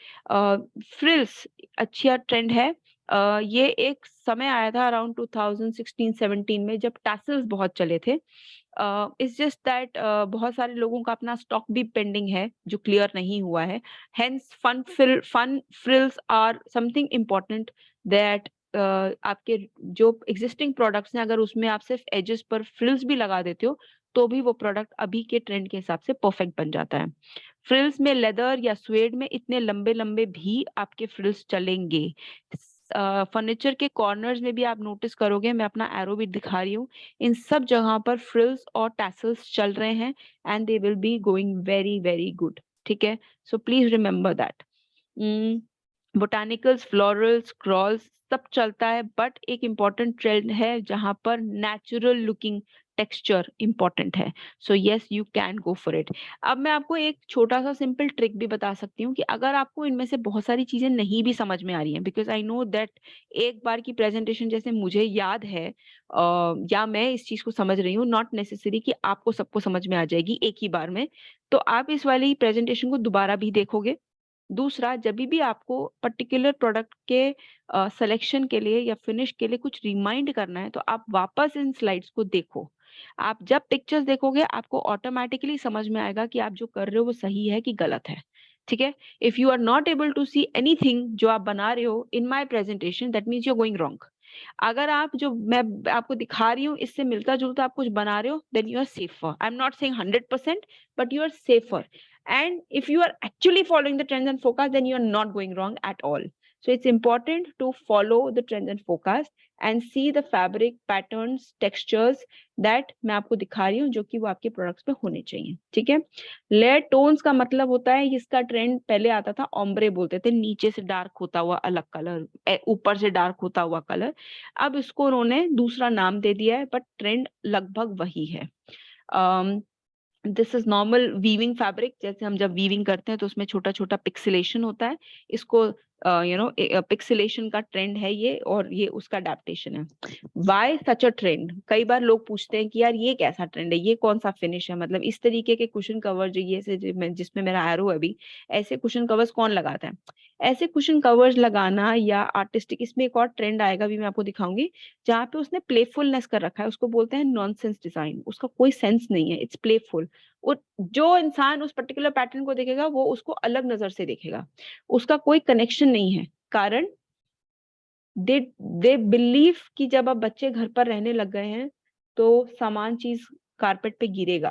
Frills अच्छा ट्रेंड है. ये एक समय आया था अराउंड 2016-17 में जब टैसल्स बहुत चले थे. इट्स जस्ट दैट बहुत सारे लोगों का अपना स्टॉक भी पेंडिंग है जो क्लियर नहीं हुआ है. Hence fun frills are something important that आपके जो एग्जिस्टिंग प्रोडक्ट्स हैं, अगर उसमें आप सिर्फ एजेस पर फ्रिल्स भी लगा देते हो तो भी वो प्रोडक्ट अभी के ट्रेंड के हिसाब से परफेक्ट बन जाता है. फ्रिल्स में लेदर या स्वेड में इतने लंबे लंबे भी आपके फ्रिल्स चलेंगे. फर्नीचर के कॉर्नर्स में भी आप नोटिस करोगे, मैं अपना एरो भी दिखा रही हूँ, इन सब जगह पर फ्रिल्स और टैसल्स चल रहे हैं and they will be going very very good. ठीक है. So please remember that. Botanicals, florals, crawls सब चलता है, बट एक इम्पॉर्टेंट ट्रेंड है जहां पर नेचुरल लुकिंग टेक्सचर इम्पॉर्टेंट है. So yes, you can go for it. अब मैं आपको एक छोटा सा सिंपल ट्रिक भी बता सकती हूँ कि अगर आपको इनमें से बहुत सारी चीजें नहीं भी समझ में आ रही हैं, बिकॉज आई नो दैट एक बार की प्रेजेंटेशन जैसे मुझे याद है या मैं इस चीज को समझ रही हूँ, नॉट नेसेसरी कि आपको सबको समझ में आ जाएगी एक ही बार में. तो आप इस वाली प्रेजेंटेशन को दोबारा भी देखोगे. दूसरा, जब भी आपको पर्टिकुलर प्रोडक्ट के सिलेक्शन के लिए या फिनिश के लिए कुछ रिमाइंड करना है तो आप वापस इन स्लाइड्स को देखो. आप जब पिक्चर्स देखोगे आपको ऑटोमेटिकली समझ में आएगा कि आप जो कर रहे हो वो सही है कि गलत है. ठीक है. If you are not able to see anything जो आप बना रहे हो in my presentation, that means you are going wrong. अगर आप जो मैं आपको दिखा रही हूँ इससे मिलता जुलता आप कुछ बना रहे हो, then you are safer. I am not saying 100%, but you are safer. And if you are actually following the trends and forecast, then you are not going wrong at all. So it's important to follow the trends and forecast and see the fabric patterns, textures that मैं आपको दिखा रही हूँ जो कि वो आपके products पे होने चाहिए. ठीक है. लेयर टोन्स का मतलब होता है, इसका ट्रेंड पहले आता था, ओम्ब्रे बोलते थे, नीचे से डार्क होता हुआ अलग कलर, ऊपर से डार्क होता हुआ कलर. अब इसको उन्होंने दूसरा नाम दे दिया है, बट ट्रेंड लगभग वही है. This is normal weaving fabric. जैसे हम जब वीविंग करते हैं तो उसमें छोटा छोटा पिक्सेलेशन होता है। इसको पिक्सेलेशन का ट्रेंड है ये, और ये उसका अडेप्टेशन है। Why such a trend? कई बार लोग पूछते हैं कि यार ये कैसा ट्रेंड है, ये कौन सा फिनिश है, मतलब इस तरीके के कुशन कवर जो ये से जिसमें मेरा एरो है अभी, ऐसे कुशन कवर्स कौन लगाता है? ऐसे कुशन कवर्स लगाना या आर्टिस्टिक, इसमें एक और ट्रेंड आएगा भी, मैं आपको दिखाऊंगी, जहाँ पे उसने प्लेफुलनेस कर रखा है। उसको बोलते हैं नॉनसेंस डिजाइन। उसका कोई सेंस नहीं है, इट्स प्लेफुल। और जो इंसान उस पर्टिकुलर पैटर्न को देखेगा वो उसको अलग नजर से देखेगा, उसका कोई कनेक्शन नहीं है। कारण दे दे बिलीव कि जब अब बच्चे घर पर रहने लग गए हैं तो सामान चीज कारपेट पे गिरेगा,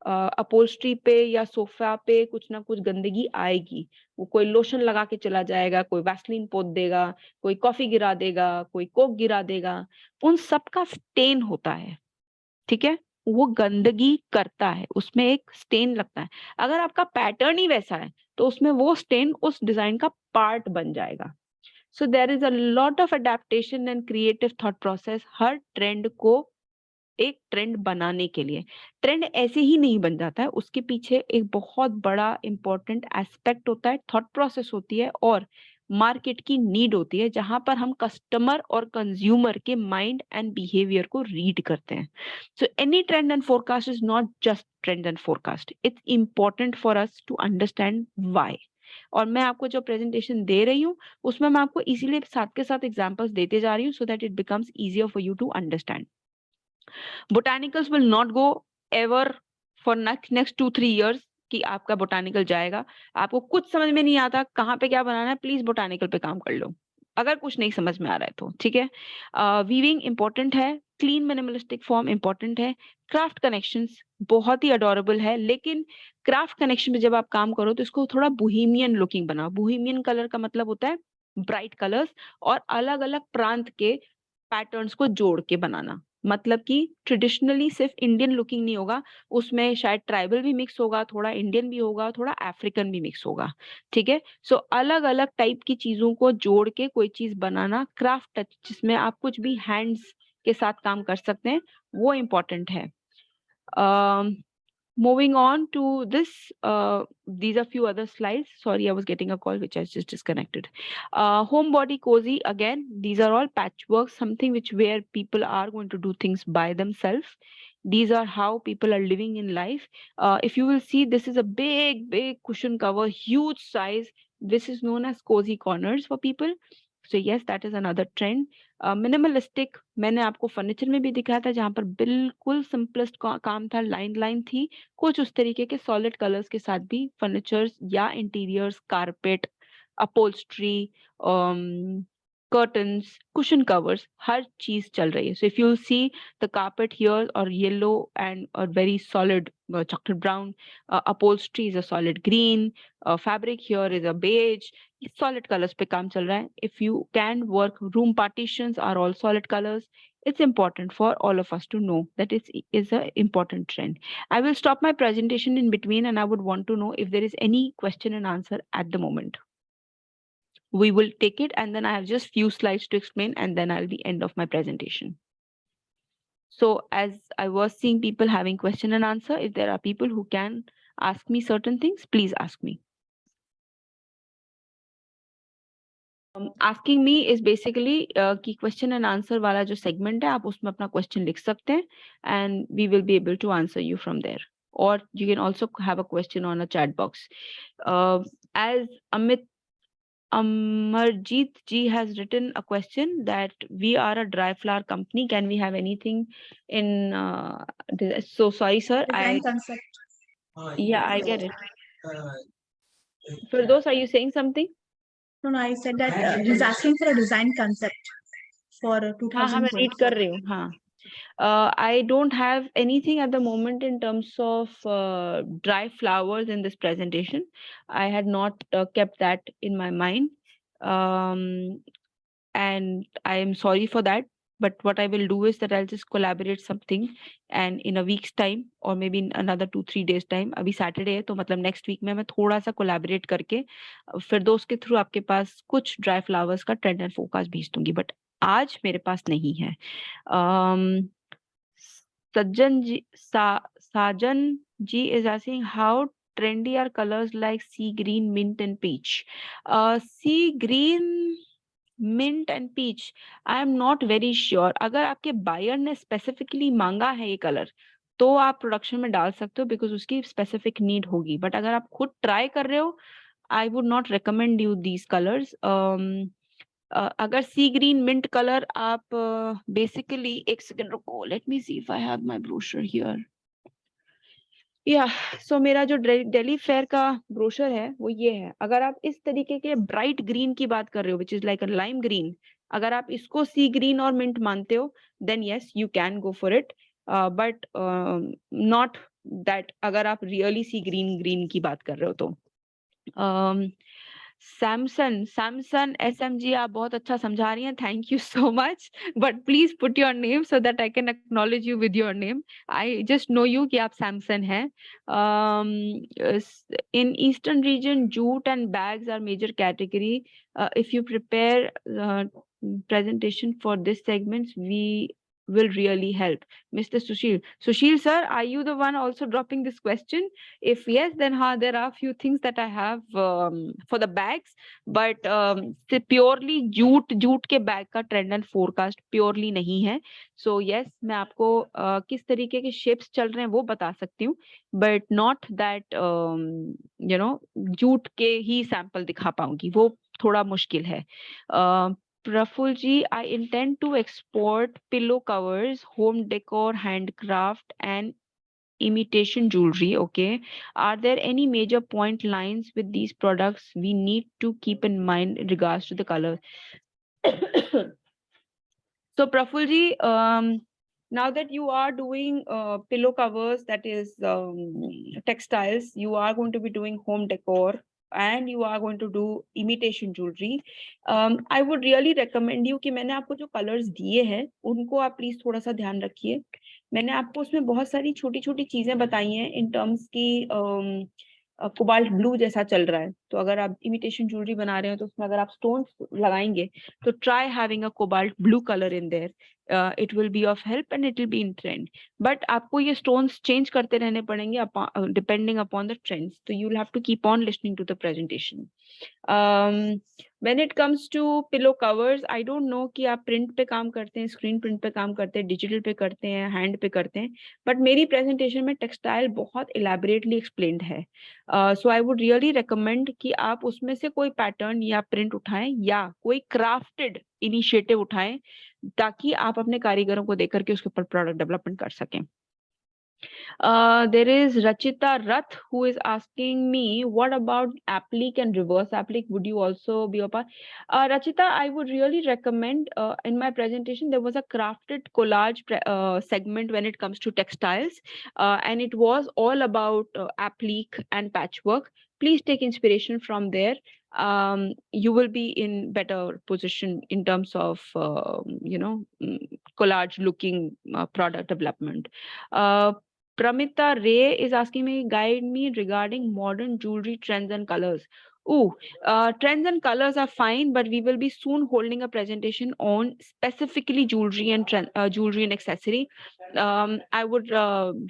अपहोल्स्ट्री पे या सोफा पे कुछ ना कुछ गंदगी आएगी। वो कोई लोशन लगा के चला जाएगा, कोई वैसलीन पोत देगा, कोई कॉफी गिरा देगा, कोई कोक गिरा देगा, उन सब का स्टेन होता है। ठीक है, वो गंदगी करता है, उसमें एक स्टेन लगता है। अगर आपका पैटर्न ही वैसा है तो उसमें वो स्टेन उस डिजाइन का पार्ट बन जाएगा। So there is a lot of adaptation and creative thought process हर ट्रेंड को एक ट्रेंड बनाने के लिए। ट्रेंड ऐसे ही नहीं बन जाता है, उसके पीछे एक बहुत बड़ा इंपॉर्टेंट एस्पेक्ट होता है, थॉट प्रोसेस होती है और मार्केट की नीड होती है, जहां पर हम कस्टमर और कंज्यूमर के माइंड एंड बिहेवियर को रीड करते हैं। So any trend and forecast is not just trend and forecast, it's important for us to understand why. और मैं आपको जो प्रेजेंटेशन दे रही हूँ उसमें मैं आपको इसीलिए साथ के साथ एग्जांपल्स देते जा रही हूँ, so that it becomes easier for you to understand. Botanicals will not go ever for next 2-3 years कि आपका बोटानिकल जाएगा। आपको कुछ समझ में नहीं आता कहाँ पे क्या बनाना है, प्लीज बोटानिकल पे काम कर लो, अगर कुछ नहीं समझ में आ रहा है तो। ठीक है, वीविंग इंपॉर्टेंट है, क्लीन मिनिमलिस्टिक फॉर्म इंपॉर्टेंट है, क्राफ्ट कनेक्शंस बहुत ही अडोरेबल है, लेकिन क्राफ्ट कनेक्शन में जब आप काम करो तो इसको थोड़ा बोहेमियन लुकिंग बनाओ। बोहेमियन कलर का मतलब होता है ब्राइट कलर्स और अलग अलग प्रांत के पैटर्न्स को जोड़ के बनाना। मतलब कि ट्रेडिशनली सिर्फ इंडियन लुकिंग नहीं होगा, उसमें शायद ट्राइबल भी मिक्स होगा, थोड़ा इंडियन भी होगा, थोड़ा अफ्रीकन भी मिक्स होगा। ठीक है, सो अलग अलग टाइप की चीजों को जोड़ के कोई चीज बनाना, क्राफ्ट टच, जिसमें आप कुछ भी हैंड्स के साथ काम कर सकते हैं, वो इम्पोर्टेंट है। Moving on to this, these are few other slides. Sorry, I was getting a call which I just disconnected. Homebody cozy, again, these are all patchwork, something which where people are going to do things by themselves. These are how people are living in life. If you will see, this is a big, big cushion cover, huge size. This is known as cozy corners for people. So yes, that is another trend. Minimalistic मैंने आपको furniture में भी दिखाया था, जहां पर बिल्कुल simplest काम था, लाइन लाइन थी। कुछ उस तरीके के सॉलिड कलर्स के साथ भी फर्नीचर्स या interiors, carpet, upholstery, curtains, cushion covers, हर चीज चल रही है। So if you see the carpet here और yellow and very solid chocolate brown, upholstery is a solid green, fabric here is a beige, solid colors पे काम चल रहा है। If you can work, room partitions are all solid colors. It's important for all of us to know that it is a important trend. I will stop my presentation in between and I would want to know if there is any question and answer at the moment. We will take it and then I have just few slides to explain and then I'll be end of my presentation. So as I was seeing people having question and answer, if there are people who can ask me certain things, please ask me. Asking me is basically कि question and answer वाला जो segment है, आप उसमें अपना question लिख सकते हैं and we will be able to answer you from there. Or you can also have a question on a chat box. As Amarjeet ji has written a question that we are a dry flower company. Can we have anything in? So sorry, sir. Design concept. Yeah, I get it. Firdaus, are you saying something? No, I said that he's asking for a design concept for हाँ, मैं 2004. read कर रही हूँ, हाँ. I don't have anything at the moment in terms of dry flowers in this presentation. I had not kept that in my mind. And I am sorry for that. But what I will do is that I'll just collaborate something and in a week's time or maybe in another 2-3 days time. अभी Saturday है तो मतलब next week में मैं थोड़ा सा collaborate करके फिर दोस्त के थ्रू आपके पास कुछ dry flowers का trend and forecast भेज दूंगी. But आज मेरे पास नहीं है. सज्जन जी साजन G is asking how trendy are colors like sea green, mint and peach. Sea green, mint and peach, I am not very sure. अगर आपके बायर ने स्पेसिफिकली मांगा है ये कलर तो आप प्रोडक्शन में डाल सकते हो बिकॉज उसकी स्पेसिफिक नीड होगी, बट अगर आप खुद ट्राई कर रहे हो I would not recommend you these colours. अगर सी ग्रीन मिंट कलर आप बेसिकली एक सेकंड रुको, let me see if I have my brochure here. या सो मेरा जो दिल्ली फेयर का ब्रोशर है वो ये है. अगर आप इस तरीके के ब्राइट ग्रीन की बात कर रहे हो which is like a lime green, अगर आप इसको सी ग्रीन और मिंट मानते हो then yes you can go for it, but not that अगर आप रियली सी ग्रीन ग्रीन की बात कर रहे हो तो. सैमसन एसएमजी आप बहुत अच्छा समझा रही हैं, thank you so much, but please put your name so that I can acknowledge you with your name. I just know you कि आप सैमसन हैं. in eastern region jute and bags are major category. If you prepare presentation for this segments we will really help. Mr. Sushil sir, are you the one also dropping this question? If yes, then there are a few things that I have for the bags, but purely jute के bag का trend and forecast purely नहीं है. So yes, मैं आपको किस तरीके के shapes चल रहे हैं वो बता सकती हूँ, but not that jute के ही sample दिखा पाऊंगी, वो थोड़ा मुश्किल है. Praful ji, I intend to export pillow covers, home decor, handcraft, and imitation jewelry. Okay. Are there any major point lines with these products we need to keep in mind in regards to the color? So, Praful ji, now that you are doing pillow covers, that is textiles, you are going to be doing home decor and you are going to do imitation jewelry. I would really recommend you कि मैंने आपको जो colors दिए हैं उनको आप please थोड़ा सा ध्यान रखिए. मैंने आपको उसमें बहुत सारी छोटी छोटी चीजें बताई हैं इन टर्म्स की कोबाल्ट ब्लू जैसा चल रहा है, तो अगर आप इमिटेशन ज्वेलरी बना रहे हो तो उसमें अगर आप स्टोन्स लगाएंगे तो try having a cobalt blue colour in there. It will be of help and it will be in trend, but आपको ये स्टोन्स चेंज करते रहने पड़ेंगे डिपेंडिंग अपॉन द ट्रेंड्स, तो you will have to keep on listening to the presentation. when it comes to pillow covers, I don't know कि आप print पे काम करते हैं, स्क्रीन प्रिंट पे काम करते हैं, डिजिटल पे करते हैं, हैंड पे करते हैं, बट मेरी प्रेजेंटेशन में टेक्सटाइल बहुत इलेबोरेटली एक्सप्लेन्ड है. So I would really recommend कि आप उसमें से कोई पैटर्न या प्रिंट उठाएं या कोई क्राफ्टेड इनिशिएटिव उठाएं ताकि आप अपने कारीगरों को देकर के उसके ऊपर प्रोडक्ट डेवलपमेंट कर सकें. There is Rachita Rath who is asking me, what about applique and reverse applique? Would you also be a part? Rachita, I would really recommend in my presentation, there was a crafted collage segment when it comes to textiles, and it was all about applique and patchwork. Please take inspiration from there. You will be in better position in terms of, collage looking product development. Pramita Ray is asking me, guide me regarding modern jewelry trends and colors. Trends and colors are fine, but we will be soon holding a presentation on specifically jewelry and accessory. I would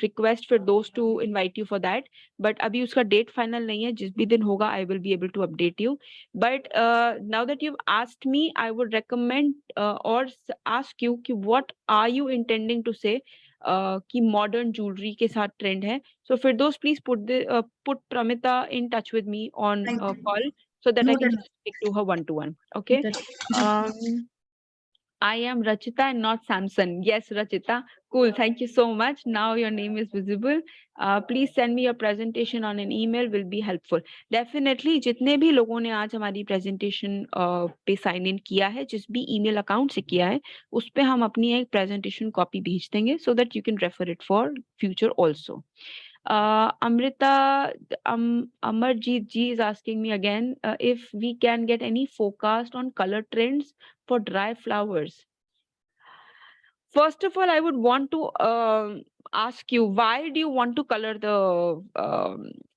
request for those to invite you for that. But abhi uska date final nahi hai. Jis bhi din hoga, I will be able to update you. But now that you've asked me, I would recommend or ask you ki what are you intending to say कि modern jewellery के साथ trend है. सो फिर दोस्त please put Pramita in touch with me on call so that I can just speak to her one to one. Okay. I am Rachita and not Samson. Yes, Rachita. Cool. Thank you so much. Now your name is visible. Please send me your presentation on an email. Will be helpful. Definitely. जितने भी लोगों ने आज हमारी presentation पे sign in किया है, जिस भी email account से किया है, उस पे हम अपनी एक presentation copy भेज देंगे so that you can refer it for future also. Amrita Amarjeet ji is asking me again if we can get any forecast on color trends for dry flowers. First of all, I would want to ask you, why do you want to color the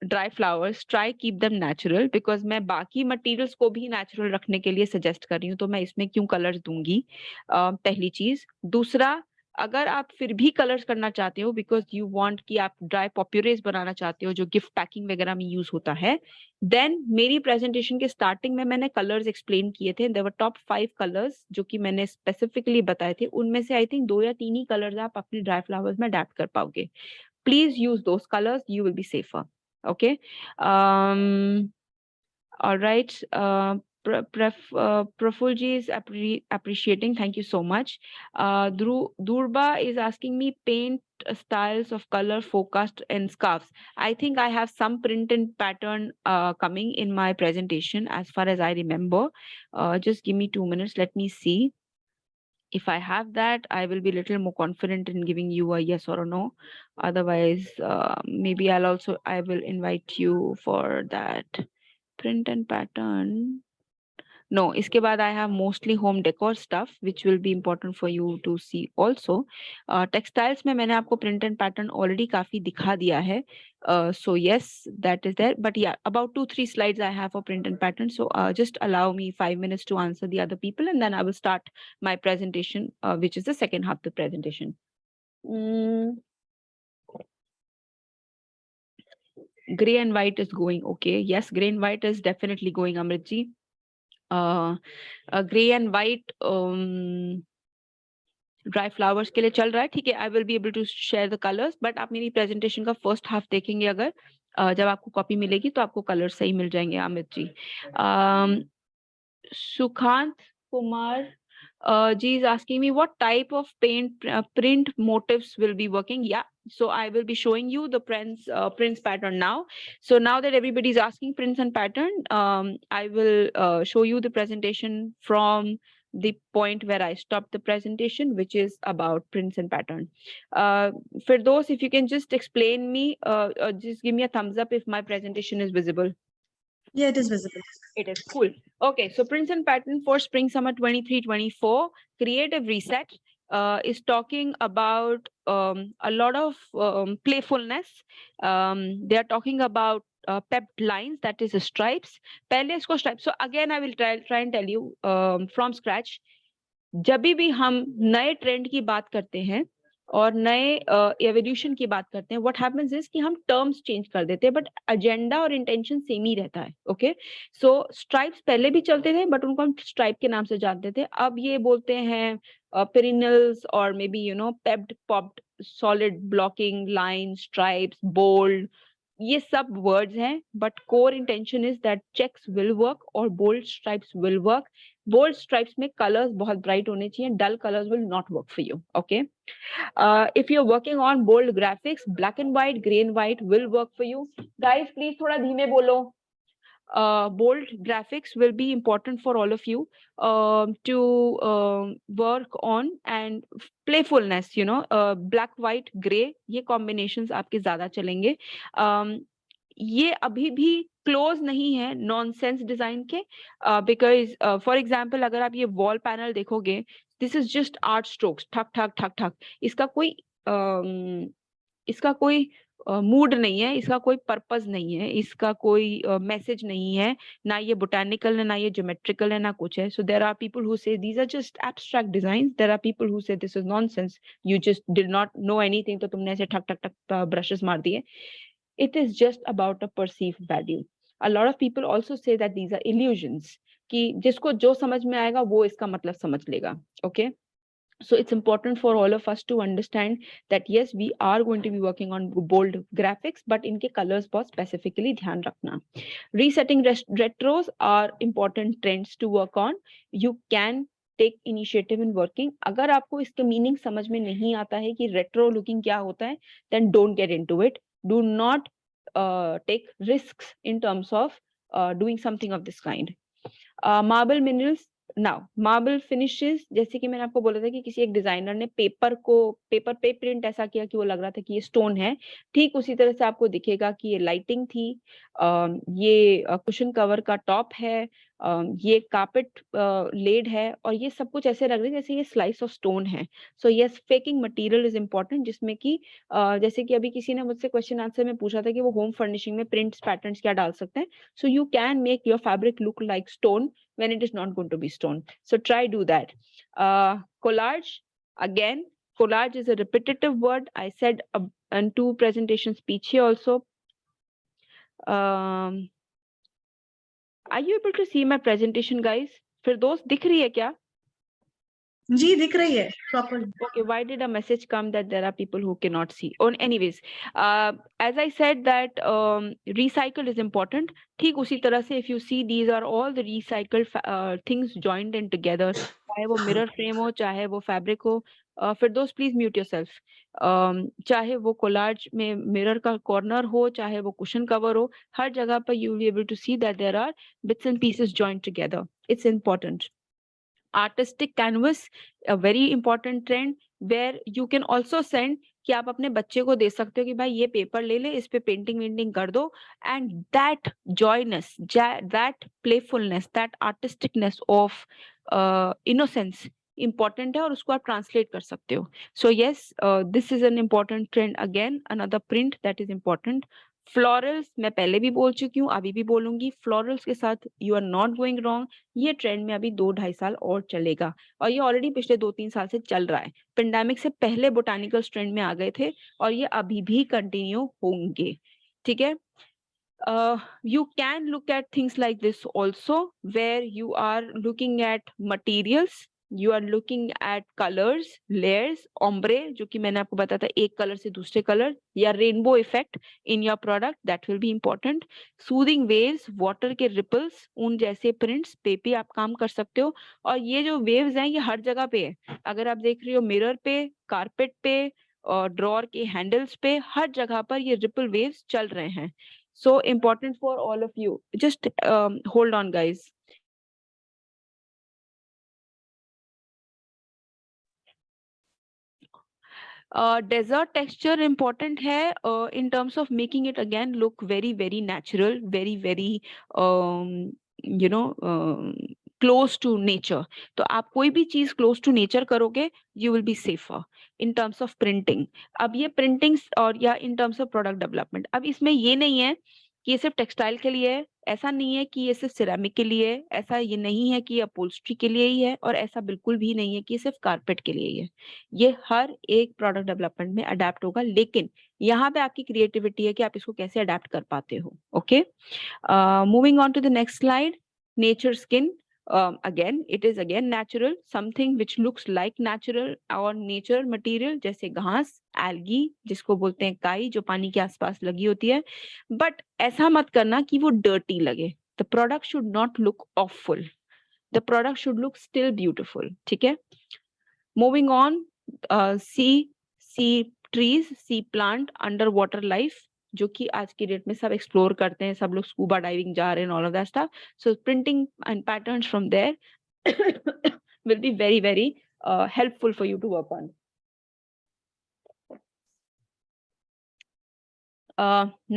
dry flowers? Try keep them natural, because मैं बाकी materials को भी natural रखने के लिए suggest कर रही हूँ, तो मैं इसमें क्यों colors दूंगी? पहली चीज. दूसरा, अगर आप फिर भी कलर्स करना चाहते हो बिकॉज यू वांट कि आप ड्राई पॉप्यूरेस बनाना चाहते हो जो गिफ्ट पैकिंग वगैरह में यूज होता है, देन मेरी प्रेजेंटेशन के स्टार्टिंग में मैंने कलर्स एक्सप्लेन किए थे. देयर वर टॉप 5 कलर्स जो कि मैंने स्पेसिफिकली बताए थे. उनमें से आई थिंक 2 या 3 ही कलर्स आप अपनी ड्राई फ्लावर्स में अडैप्ट कर पाओगे. Please use those colours, you will B safer. Okay. All right. Prafulji is appreciating. Thank you so much. Durba is asking me paint styles of color forecast and scarves. I think I have some print and pattern coming in my presentation as far as I remember. Just give me 2 minutes. Let me see. If I have that, I will be a little more confident in giving you a yes or a no. Otherwise, maybe I will invite you for that. Print and pattern. No, इसके बाद I have mostly home decor stuff which will be important for you to see also. Textiles में मैंने आपको print and pattern already काफी दिखा दिया है. So yes, that is there. But yeah, about 2-3 slides I have for print and pattern. So just allow me 5 minutes to answer the other people and then I will start my presentation, which is the second half of the presentation. Gray and white is going okay. Yes, gray and white is definitely going, Amritji. Grey and white dry flowers के लिए चल रहा है. ठीक है, I will be able to share the colours. But आप मेरी presentation का फर्स्ट हाफ देखेंगे अगर, जब आपको कॉपी मिलेगी तो आपको कलर सही मिल जाएंगे. अमित जी. सुखांत Kumar G is asking me what type of print motifs will be working. Yeah, so I will be showing you the prints pattern now. So now that everybody is asking prints and pattern, I will show you the presentation from the point where I stopped the presentation, which is about prints and pattern. For those, if you can just explain me, just give me a thumbs up if my presentation is visible. Yeah, it is visible. It is cool. Okay, so prints and pattern for spring summer 23-24 creative reset is talking about a lot of playfulness. They are talking about pepped lines, that is stripes. पहले इसको stripes. So again, I will try and tell you from scratch. जब भी हम नए trend की बात करते हैं और नए एवोल्यूशन की बात करते हैं, व्हाट हैपेंस इज कि हम टर्म्स चेंज कर देते हैं बट एजेंडा और इंटेंशन सेम ही रहता है. ओके, सो स्ट्राइप्स पहले भी चलते थे बट उनको हम स्ट्राइप के नाम से जानते थे. अब ये बोलते हैं पेरिनल्स और may be pepped popped solid blocking line stripes bold. ये सब वर्ड्स हैं but core intention is that checks will work और bold stripes will work. Bold stripes में कलर्स बहुत ब्राइट होने चाहिए. Dull colours will not work for you. Okay, if you're working on bold graphics, black and white, gray and white will work for you. Guys, please थोड़ा धीमे बोलो. Bold graphics will be important for all of you to work on, and playfulness, black white gray ये combinations आपके ज्यादा चलेंगे. ये अभी भी क्लोज नहीं है नॉनसेंस डिजाइन के, बिकॉज फॉर एग्जाम्पल अगर आप ये वॉल पैनल देखोगे, this is just art strokes, ठक ठक ठक ठक. इसका कोई मूड नहीं है, इसका कोई पर्पस नहीं है, इसका कोई मैसेज नहीं है, ना ये बोटैनिकल है, ना ये ज्योमेट्रिकल है, ना कुछ है. So there are people who say these are just abstract designs. There are people who say this is nonsense, you just did not know anything, तो तुमने ऐसे ठक ठक ठक ब्रशेस मार दिए. It is just about a perceived value. A lot of people also say that these are illusions, कि जिसको जो समझ में आएगा वो इसका मतलब समझ लेगा. Okay, so it's important for all of us to understand that yes, we are going to be working on bold graphics, but इनके colors बहुत specifically ध्यान रखना. Resetting retros are important trends to work on. You can take initiative in working. अगर आपको इसके meaning समझ में नहीं आता है कि रेट्रो लुकिंग क्या होता है, then don't get into it. Do not take risks in terms of doing something of this kind. Marble minerals. Now marble finishes, जैसे कि मैंने आपको बोला था कि किसी एक डिजाइनर ने पेपर पे प्रिंट ऐसा किया कि वो लग रहा था कि ये स्टोन है. ठीक उसी तरह से आपको दिखेगा कि ये लाइटिंग थी, ये कुशन कवर का टॉप है, ये कार्पेट लेड है, और ये सब कुछ ऐसे लग रहा है जैसे ये स्लाइस ऑफ स्टोन है. So yes, faking material is important, जिसमें कि जैसे कि अभी किसी ने मुझसे क्वेश्चन आंसर में पूछा था कि वो होम फर्निशिंग में प्रिंट्स पैटर्न्स क्या डाल सकते हैं. So you can make your fabric look like stone when it is not going to be stone. So try do that. Collage, again, collage is a repetitive word. I said in 2 presentations पीछे also. Are you able to see my presentation, guys? फिरदौस दिख रही है क्या? जी दिख रही है properly. Okay, why did a message come that there are people who cannot see? Anyways, as I said that recycle is important. ठीक उसी तरह से if you see these are all the recycled things joined in together. चाहे वो mirror frame हो, चाहे वो fabric हो. फिरदौस please mute yourself. चाहे वो collage में mirror का corner हो, चाहे वो cushion cover हो, हर जगह पर you will be able to see that there are bits and pieces joined together. It's important. Artistic canvas, a very important trend where you can also send कि आप अपने बच्चे को दे सकते हो कि भाई ये पेपर ले ले, इस पे पेंटिंग वेंटिंग कर दो, and that joyness, that playfulness, that artisticness of innocence important है और उसको आप ट्रांसलेट कर सकते हो. So yes, this is an important trend again, another print that is important. Florals मैं पहले भी बोल चुकी हूँ, अभी भी बोलूंगी, फ्लोरल्स के साथ you are not going wrong. ये ट्रेंड में अभी 2-2.5 साल और चलेगा और ये ऑलरेडी पिछले 2-3 साल से चल रहा है. पेंडेमिक से पहले बोटानिकल्स ट्रेंड में आ गए थे और ये अभी भी कंटिन्यू होंगे. ठीक है. You can look at things like this also, where you are looking at materials, you are looking at colors, layers, ombre, जो कि मैंने आपको बताया था एक कलर से दूसरे कलर, या rainbow effect in your product, that will be important. Soothing waves, water के ripples, उन जैसे prints पे भी आप काम कर सकते हो. और ये जो waves हैं ये हर जगह पे है. अगर आप देख रहे हो मिरर पे, कारपेट पे और ड्रॉर के हैंडल्स पे, हर जगह पर ये रिपल वेव्स चल रहे हैं. So important for all of you. Just hold on, guys. Desert texture important है in terms of making it again look very very natural, very very you know close to nature. तो आप कोई भी चीज close to nature करोगे, you will be safer in terms of printing. अब ये printing और या in terms of product development. अब इसमें ये नहीं है कि ये सिर्फ टेक्सटाइल के लिए है, ऐसा नहीं है कि ये सिर्फ सिरेमिक के लिए है, ऐसा ये नहीं है कि ये अपहोल्स्ट्री के लिए ही है, और ऐसा बिल्कुल भी नहीं है कि ये सिर्फ कारपेट के लिए ही है. ये हर एक प्रोडक्ट डेवलपमेंट में अडेप्ट होगा, लेकिन यहाँ पे आपकी क्रिएटिविटी है कि आप इसको कैसे अडेप्ट कर पाते हो. Okay, moving on to the next slide. Nature skin. Again, it is again natural, something which looks like natural or nature material, जैसे घास, algae जिसको बोलते हैं काई, जो पानी के आसपास लगी होती है. बट ऐसा मत करना कि वो dirty लगे. The product should not look awful. The product should look still beautiful. ठीक है. Moving on, sea trees, sea plant, underwater life, जो कि आज की डेट में सब एक्सप्लोर करते हैं, सब लोग स्कूबा डाइविंग जा रहे हैं, all of that stuff. So printing and patterns from there will be very very helpful for you to work on.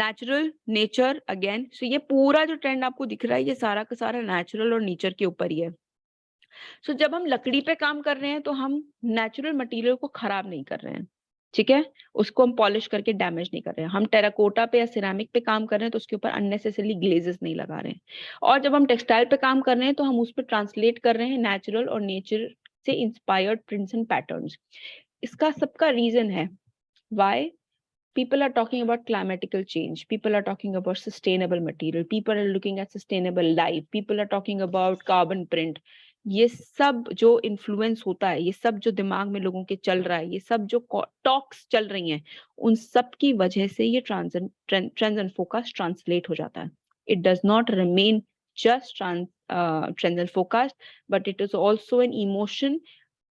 Natural, nature again. So ये पूरा जो ट्रेंड आपको दिख रहा है, ये सारा का सारा नेचुरल और नेचर के ऊपर ही है. सो जब हम लकड़ी पे काम कर रहे हैं तो हम नेचुरल मटेरियल को खराब नहीं कर रहे हैं. ठीक है, उसको हम पॉलिश करके डैमेज नहीं कर रहे हैं. हम टेराकोटा पे या सिरेमिक पे काम कर रहे हैं तो उसके ऊपर अननेसेसरली ग्लेजेस नहीं लगा रहे हैं. और जब हम टेक्सटाइल पे काम कर रहे हैं तो हम उस पर ट्रांसलेट कर रहे हैं नेचुरल और नेचर से इंस्पायर्ड प्रिंट्स एंड पैटर्न्स. इसका सबका रीजन है why people are talking about climatical change, people are talking about sustainable material, people are looking at sustainable life, people are talking about carbon print. ये सब जो influence होता है, ये सब जो दिमाग में लोगों के चल रहा है, ये सब जो टॉक्स चल रही हैं, उन सब की वजह से ये ट्रेंड्स एंड फोकस ट्रांसलेट हो जाता है. It does not remain just trends and forecast, but it is also an emotion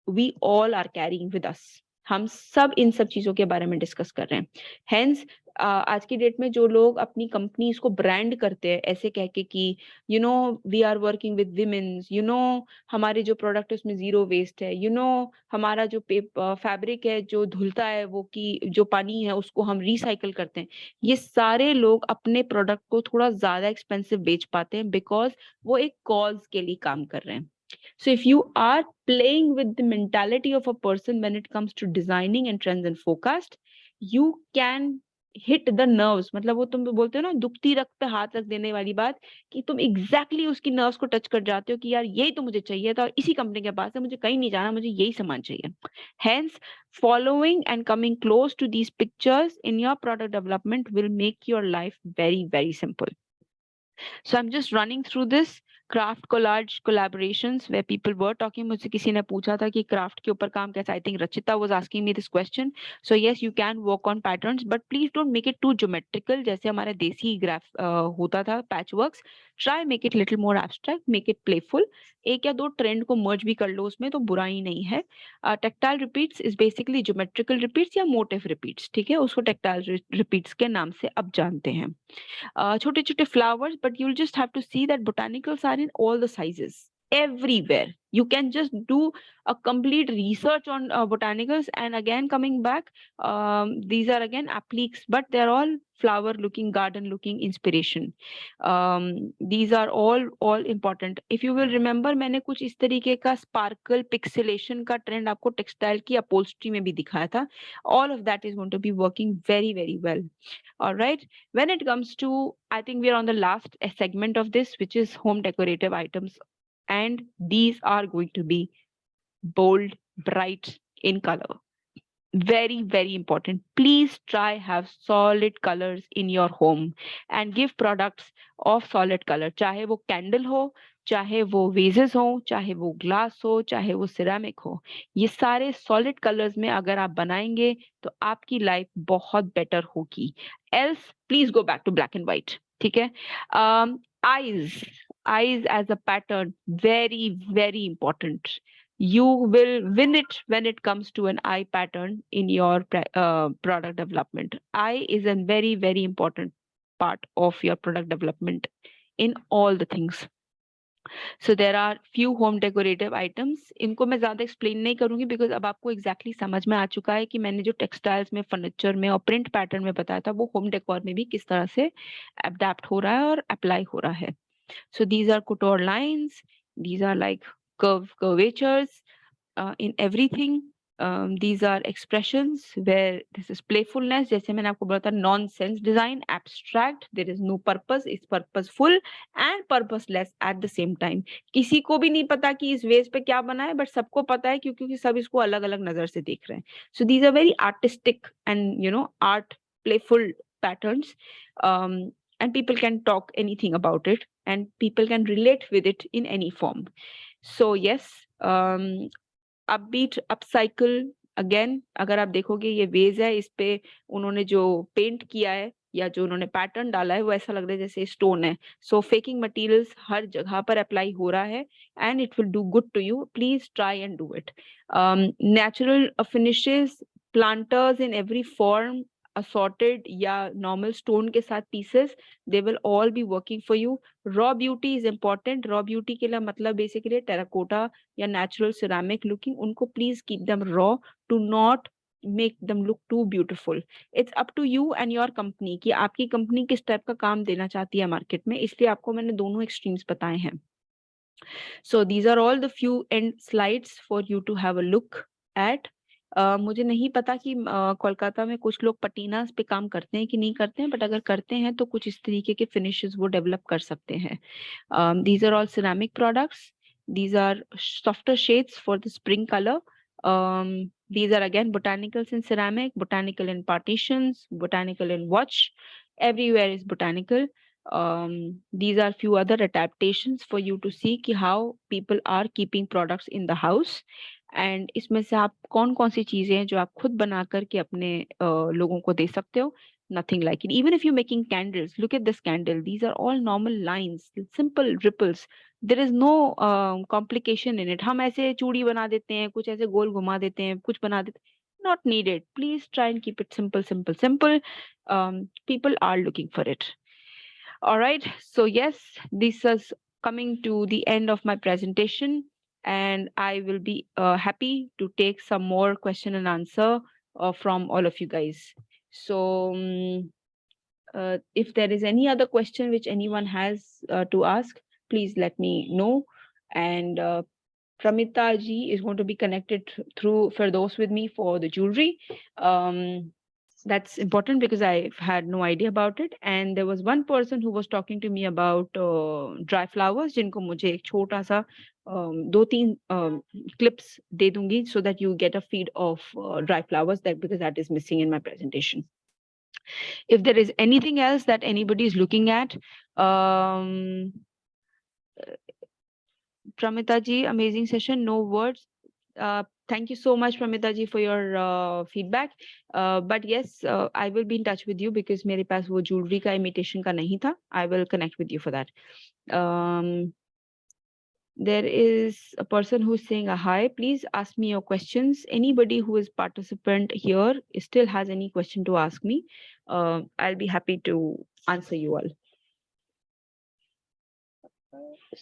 we all are carrying with us. हम सब इन सब चीजों के बारे में डिस्कस कर रहे हैं. हेंस आज की डेट में जो लोग अपनी कंपनीज को ब्रांड करते हैं ऐसे कह के कि you know we are working with womens, you know हमारे जो प्रोडक्ट है उसमें जीरो वेस्ट है, यू नो हमारा जो फैब्रिक है जो धुलता है वो की जो पानी है उसको हम रिसाइकल करते हैं, ये सारे लोग अपने प्रोडक्ट को थोड़ा ज्यादा एक्सपेंसिव बेच पाते हैं बिकॉज वो एक कॉज के लिए काम कर रहे हैं. So if you are playing with the mentality of a person when it comes to designing and trends and forecast, you can hit the nerves, मतलब वो तुम बोलते हो ना दुखती रक्त पे हाथ रख देने वाली बात, कि तुम exactly उसकी nerves को touch कर जाते हो कि यार यही तो मुझे चाहिए था और इसी कंपनी के पास है, मुझे कहीं नहीं जाना, मुझे यही सामान चाहिए. Hence, following and coming close to these pictures in your product development will make your life very, very simple. So I'm just running through this craft collage collaborations where people were talking. मुझसे किसी ने पूछा था कि craft के ऊपर काम कैसा. I think Rachita was asking me this question. So yes, you can work on patterns, but please don't make it too geometrical. जैसे हमारा देसी graph होता था patchworks. Try make it little more abstract, make it playful. एक या दो trend को merge भी कर लो उसमें तो बुरा ही नहीं है. Tactile repeats is basically geometrical repeats या motif repeats. ठीक है, उसको tactile repeats के नाम से अब जानते हैं. छोटे छोटे flowers, but you'll just have to see that botanicals are in all the sizes everywhere. You can just do a complete research on botanicals, and again coming back, these are again appliques, but they're all flower looking, garden looking inspiration. These are all important. If you will remember, मैंने कुछ इस तरीके का sparkle pixelation का trend आपको textile की upholstery में भी दिखाया था. All of that is going to be working very, very well. All right. When it comes to, I think we are on the last segment of this, which is home decorative items. And these are going to be bold, bright in color. Very, very important. Please try have solid colors in your home and give products of solid color. चाहे वो candle हो, चाहे वो vases हो, चाहे वो glass हो, चाहे वो ceramic हो. ये सारे solid colors में अगर आप बनाएंगे तो आपकी life बहुत better होगी. Else, please go back to black and white. ठीक है? Eyes as a pattern, very, very important. You will win it when it comes to an eye pattern in your product development. Eye is a very, very important part of your product development in all the things. So there are few home decorative items. इनको मैं ज़्यादा explain नहीं करूँगी because अब आपको exactly समझ में आ चुका है कि मैंने जो textiles में, furniture में और print pattern में बताया था वो home decor में भी किस तरह से adapt हो रहा है और apply हो रहा है. So these are couture lines. These are like curvatures in everything. These are expressions where this is playfulness. जैसे मैंने आपको बोला था nonsense design, abstract. There is no purpose. It's purposeful and purposeless at the same time. किसी को भी नहीं पता कि इस वेस पे क्या बना है, but सबको पता है क्योंकि सब इसको अलग-अलग नजर से देख रहे हैं. So these are very artistic and art playful patterns. And people can talk anything about it and people can relate with it in any form. So yes, upbeat, upcycle, again अगर आप देखोगे ये वेज है, इस पे उन्होंने जो paint किया है या जो उन्होंने पैटर्न डाला है वो ऐसा लग रहा है जैसे स्टोन है. सो फेकिंग मटेरियल्स हर जगह पर अप्लाई हो रहा है and it will do good to you. Please try and do it. Natural finishes, planters in every form, assorted या normal stone के साथ pieces, they will all be working for you. Raw beauty is important. Raw beauty के लिए मतलब basically terracotta या natural ceramic looking, उनको please keep them raw. Do not make them look too beautiful. It's up to you and your company कि आपकी company किस type का काम देना चाहती है मार्केट में, इसलिए आपको मैंने दोनों एक्सट्रीम्स बताए हैं. So these are all the few end slides for you to have a look at. मुझे नहीं पता कि कोलकाता में कुछ लोग पटीनास पे काम करते हैं कि नहीं करते हैं, बट अगर करते हैं तो कुछ इस तरीके के फिनिशेस वो डेवलप कर सकते हैं. These are all ceramic products. These are softer shades for the spring color. These are again botanicals in ceramic, botanical in partitions, botanical in watch. Everywhere is botanical. These are few other adaptations for you to see कि how people are keeping products in the house. And इसमें से आप कौन-कौन सी चीजें हैं जो आप खुद बना करके अपने लोगों को दे सकते हो. Nothing like it. Even if you're making candles, look at this candle. These are all normal lines, simple ripples. There is no complication in it. हम ऐसे चूड़ी बना देते हैं, कुछ ऐसे गोल घुमा देते हैं, कुछ बना देते हैं. Not needed. Please try and keep it simple, simple, simple. People are looking for it. All right. So yes, this is coming to the end of my presentation, and I will be happy to take some more question and answer from all of you guys. So if there is any other question which anyone has to ask, please let me know. And Pramita ji is going to be connected through Firdaus with me for the jewelry. That's important because I had no idea about it. And there was one person who was talking to me about dry flowers, जिनको मुझे एक छोटा सा 2-3 clips दे दूंगी so that you get a feed of dry flowers, that because that is missing in my presentation. If there is anything else that anybody is looking at, Pramita ji, amazing session, no words. Thank you so much, Pramita ji, for your feedback. But yes, I will be in touch with you because मेरे पास वो jewelry का imitation का नहीं था. I will connect with you for that. There is a person who's saying a hi. Please ask me your questions. Anybody who is participant here still has any question to ask me, I'll be happy to answer you all.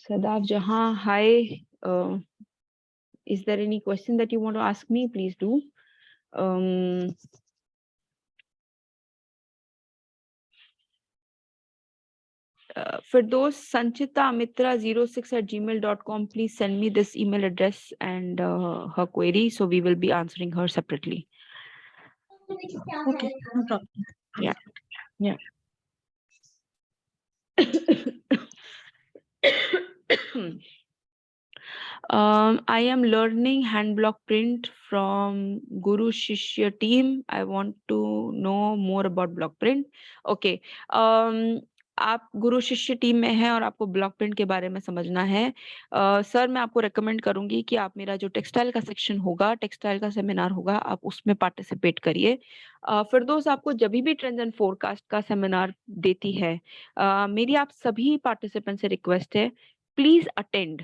Sadaf Jahan, hi. Is there any question that you want to ask me? Please do. For those sanchita.mitra06@gmail.com, please send me this email address and her query, so we will be answering her separately. Okay, no problem. Yeah, yeah. I am learning hand block print from Guru Shishya team. I want to know more about block print. Okay. आप गुरु शिष्य team में हैं और आपको block print के बारे में समझना है, सर मैं आपको रेकमेंड करूंगी कि आप मेरा जो टेक्सटाइल का सेक्शन होगा, टेक्सटाइल का सेमिनार होगा, आप उसमें पार्टिसिपेट करिए। फिरदौस आपको जब भी ट्रेंड्स एंड फोरकास्ट का सेमिनार देती है, मेरी आप सभी पार्टिसिपेंट से रिक्वेस्ट है, प्लीज अटेंड,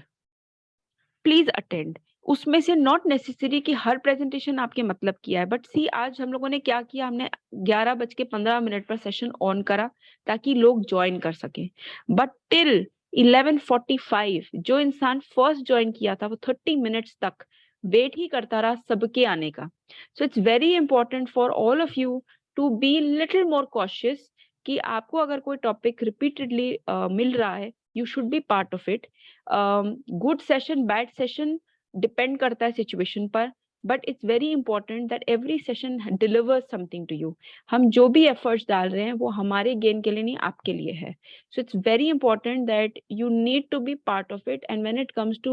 प्लीज अटेंड। उसमें से नॉट नेसेसरी कि हर प्रेजेंटेशन आपके मतलब किया है, बट सी आज हम लोगों ने क्या किया, हमने 11:15 पर सेशन ऑन करा ताकि लोग ज्वाइन कर सके, बट टिल 11:45 जो इंसान फर्स्ट ज्वाइन किया था वो 30 मिनट्स तक वेट ही करता रहा सबके आने का। So it's very important for all of you to be little more cautious कि आपको अगर कोई टॉपिक रिपीटेडली मिल रहा है, you should be part of it. Good session, bad session depend करता है situation पर, but it's very important that every session delivers something to you. हम जो भी efforts डाल रहे हैं वो हमारे gain के लिए नहीं, आपके लिए है. So it's very important that you need to be part of it. And when it comes to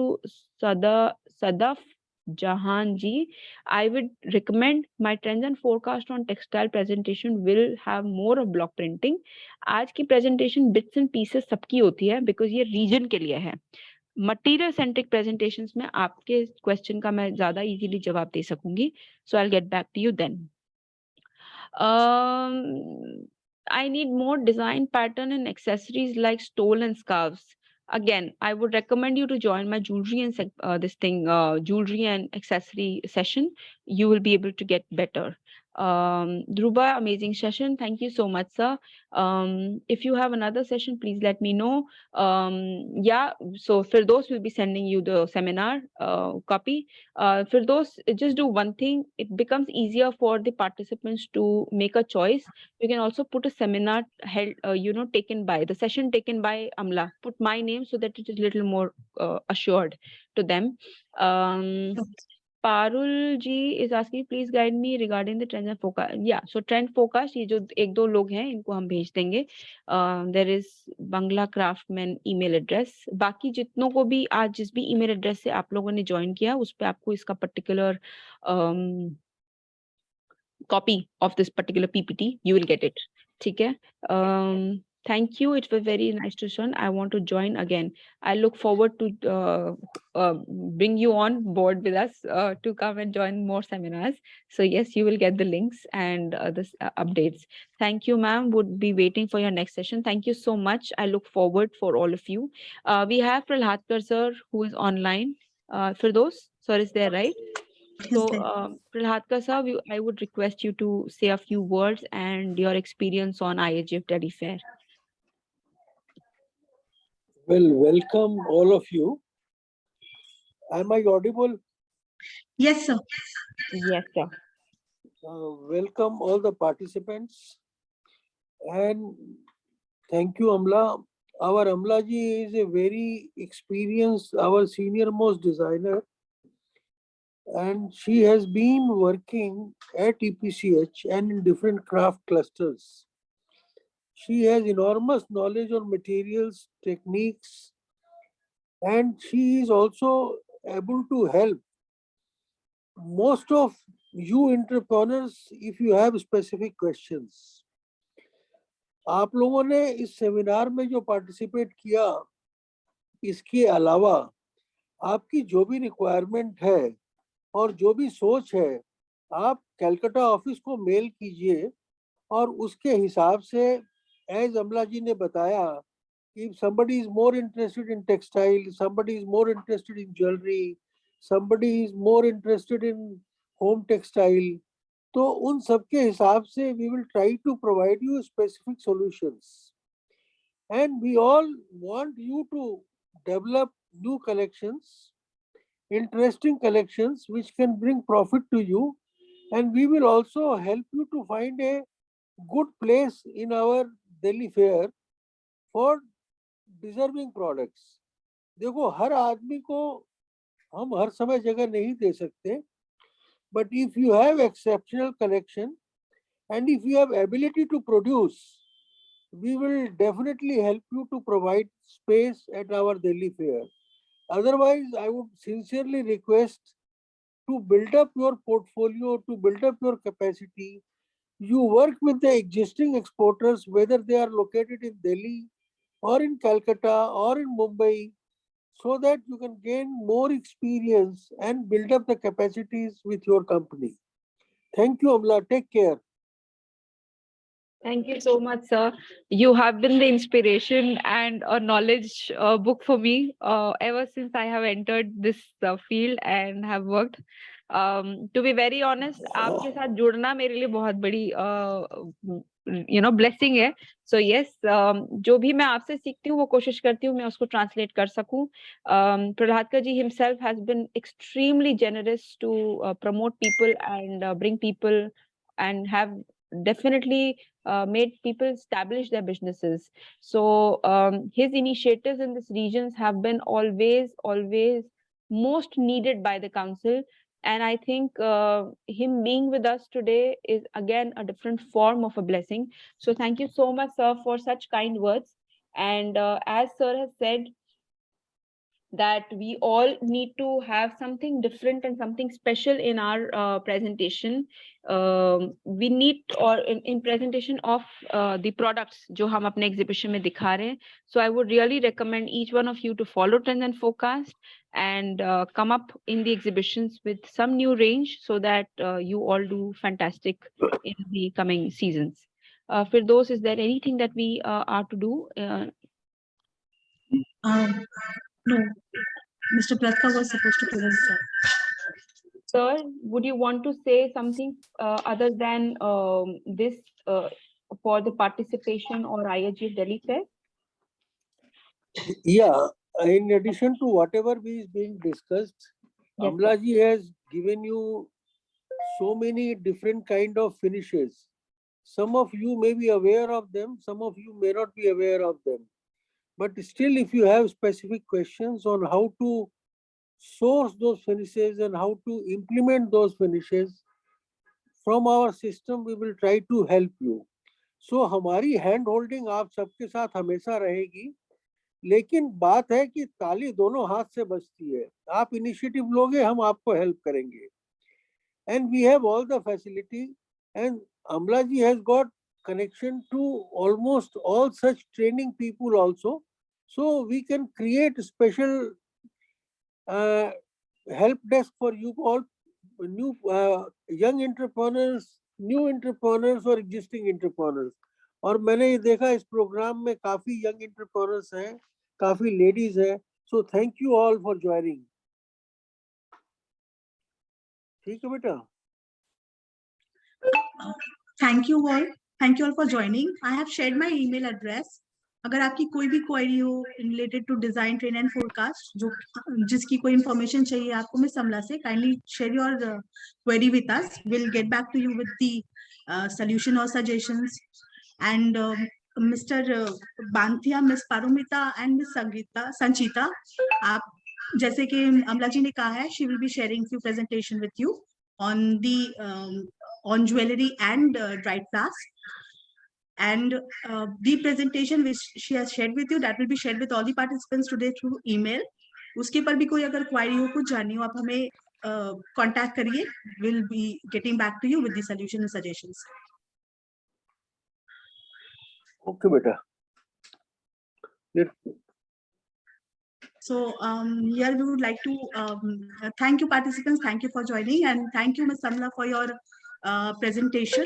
Sadaf Jahan ji, I would recommend my trends and forecast on textile presentation will have more of block printing. आज की presentation bits and pieces सबकी होती है because ये region के लिए है. Material centric presentations में आपके question का मैं ज़्यादा easily जवाब दे सकूंगी. So I'll get back to you then. I need more design pattern and accessories like stole and scarves. Again, I would recommend you to join my jewelry and jewelry and accessory session. You will be able to get better. Dhruba, amazing session. Thank you so much, sir. If you have another session, please let me know. Yeah, so Firdaus will be sending you the seminar copy. Firdaus, just do one thing. It becomes easier for the participants to make a choice. You can also put a seminar held, taken by the session taken by Amla. Put my name so that it is little more assured to them. Parul ji is asking, please guide me regarding the trend and forecast. Yeah, so trend forecast, ये जो एक दो लोग हैं इनको हम भेज देंगे. There is Bangla Craftman email address. बाकी जितनों को भी आज जिस भी email address से आप लोगों ने join किया, उस पे आपको इसका particular copy of this particular PPT, you will get it. ठीक है? Thank you. It was very nice to join. I want to join again. I look forward to bring you on board with us to come and join more seminars. So yes, you will get the links and the updates. Thank you, ma'am. Would be waiting for your next session. Thank you so much. I look forward for all of you. We have Praladkar sir who is online. Firdaus sir is there, right? So, Praladkar sir, I would request you to say a few words and your experience on IAGF Delhi Fair. Well, welcome all of you. Am I audible? Yes, sir. Yes, sir. Welcome all the participants. And thank you, Amla. Our Amla ji is a very experienced, our senior most designer. and she has been working at EPCH and in different craft clusters. She has enormous knowledge on materials, techniques, and she is also able to help most of you entrepreneurs if you have specific questions. आप लोगों ने इस seminar में जो participate किया, इसके अलावा आपकी जो भी रिक्वायरमेंट है और जो भी सोच है, आप कलकत्ता ऑफिस को मेल कीजिए और उसके हिसाब से, एज अमला जी ने बताया, if somebody is more interested in textile, somebody is more interested in jewelry, somebody is more interested in home textile, तो उन सब के हिसाब से we will try to provide you specific solutions. And we all want you to develop new collections, interesting collections which can bring profit to you, and we will also help you to find a good place in our Delhi fair for deserving products. देखो, हर आदमी को हम हर समय जगह नहीं दे सकते, but if you have exceptional collection and if you have ability to produce, we will definitely help you to provide space at our Delhi fair. Otherwise, I would sincerely request to build up your portfolio, to build up your capacity. You work with the existing exporters, whether they are located in Delhi or in Calcutta or in Mumbai, so that you can gain more experience and build up the capacities with your company. Thank you, Amla. Take care. Thank you so much, sir. You have been the inspiration and a knowledge book for me ever since I have entered this field and have worked. To be very honest, आपके साथ जुड़ना मेरे लिए बहुत बड़ी blessing है. So yes, जो भी मैं आपसे सीखती हूँ वो कोशिश करती हूँ मैं उसको translate कर सकूँ. Praladkar ji himself has been extremely generous to promote people and bring people and have definitely made people establish their businesses. So his initiatives in these regions have been always most needed by the council. And I think him being with us today is again a different form of a blessing. So thank you so much, sir, for such kind words. And as sir has said, that we all need to have something different and something special in our presentation. We need, or in presentation of the products जो हम अपने exhibition में दिखा रहे हैं. So I would really recommend each one of you to follow Trends and Forecast and come up in the exhibitions with some new range so that you all do fantastic in the coming seasons. Firdaus, is there anything that we are to do? No, Mr. Pratka was supposed to present, sir. Sir, would you want to say something other than this for the participation or IHG Delhi Fair? Yeah, in addition to whatever is being discussed, Yes, Amla ji has given you so many different kind of finishes. Some of you may be aware of them, some of you may not be aware of them. But still, if you have specific questions on how to source those finishes and how to implement those finishes from our system, we will try to help you. So हमारी hand holding आप सबके साथ हमेशा रहेगी, लेकिन बात है कि ताली दोनों हाथ से बजती है. आप इनिशिएटिव लोगे, हम आपको हेल्प करेंगे. And we have all the facility, and Amla ji has got connection to almost all such training people also. So we can create special help desk for you all, new young entrepreneurs, new entrepreneurs or existing entrepreneurs. और मैंने ये देखा इस programme में काफी young entrepreneurs हैं, काफी ladies हैं. So thank you all for joining. ठीक है बेटा. Thank you all for joining. I have shared my email address. अगर आपकी कोई भी क्वेरी हो related to design, train and forecast, जिसकी कोई information चाहिए आपको मिस अमला से, kindly share your query with us. We'll get back to you with the solution or suggestions. And Mr. Banthia, Miss Parumita and Miss Sanchita, आप जैसे कि अमला जी ने कहा है, she will be sharing few presentation with you on the on jewelry and dried flask. And the presentation which she has shared with you, that will be shared with all the participants today through email. उसके पर भी कोई अगर क्वारी हो, कुछ जाननी हो, आप हमें कांटेक्ट करिए. We'll be getting back to you with the solution and suggestions. Okay, beta. So here we would like to thank you participants, thank you for joining, and thank you Ms. Amla for your presentation.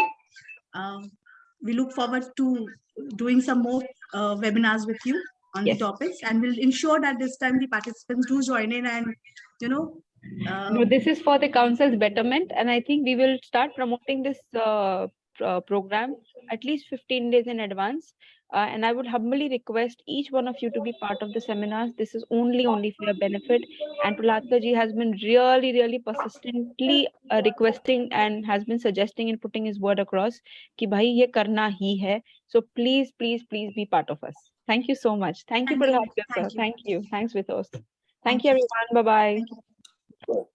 We look forward to doing some more webinars with you on the Yes. topics, and we'll ensure that this time the participants do join in and, you know. No, this is for the council's betterment, and I think we will start promoting this program at least 15 days in advance. And I would humbly request each one of you to be part of the seminars. This is only for your benefit. And Praladka ji has been really persistently requesting and has been suggesting and putting his word across कि भाई ये करना ही है. So please be part of us. Thank you so much. Thank you, Thank you. Praladka sir. Thank you. Thank you. Thanks, Vitos. Thank Thank you, you. everyone. Bye-bye. Thank you.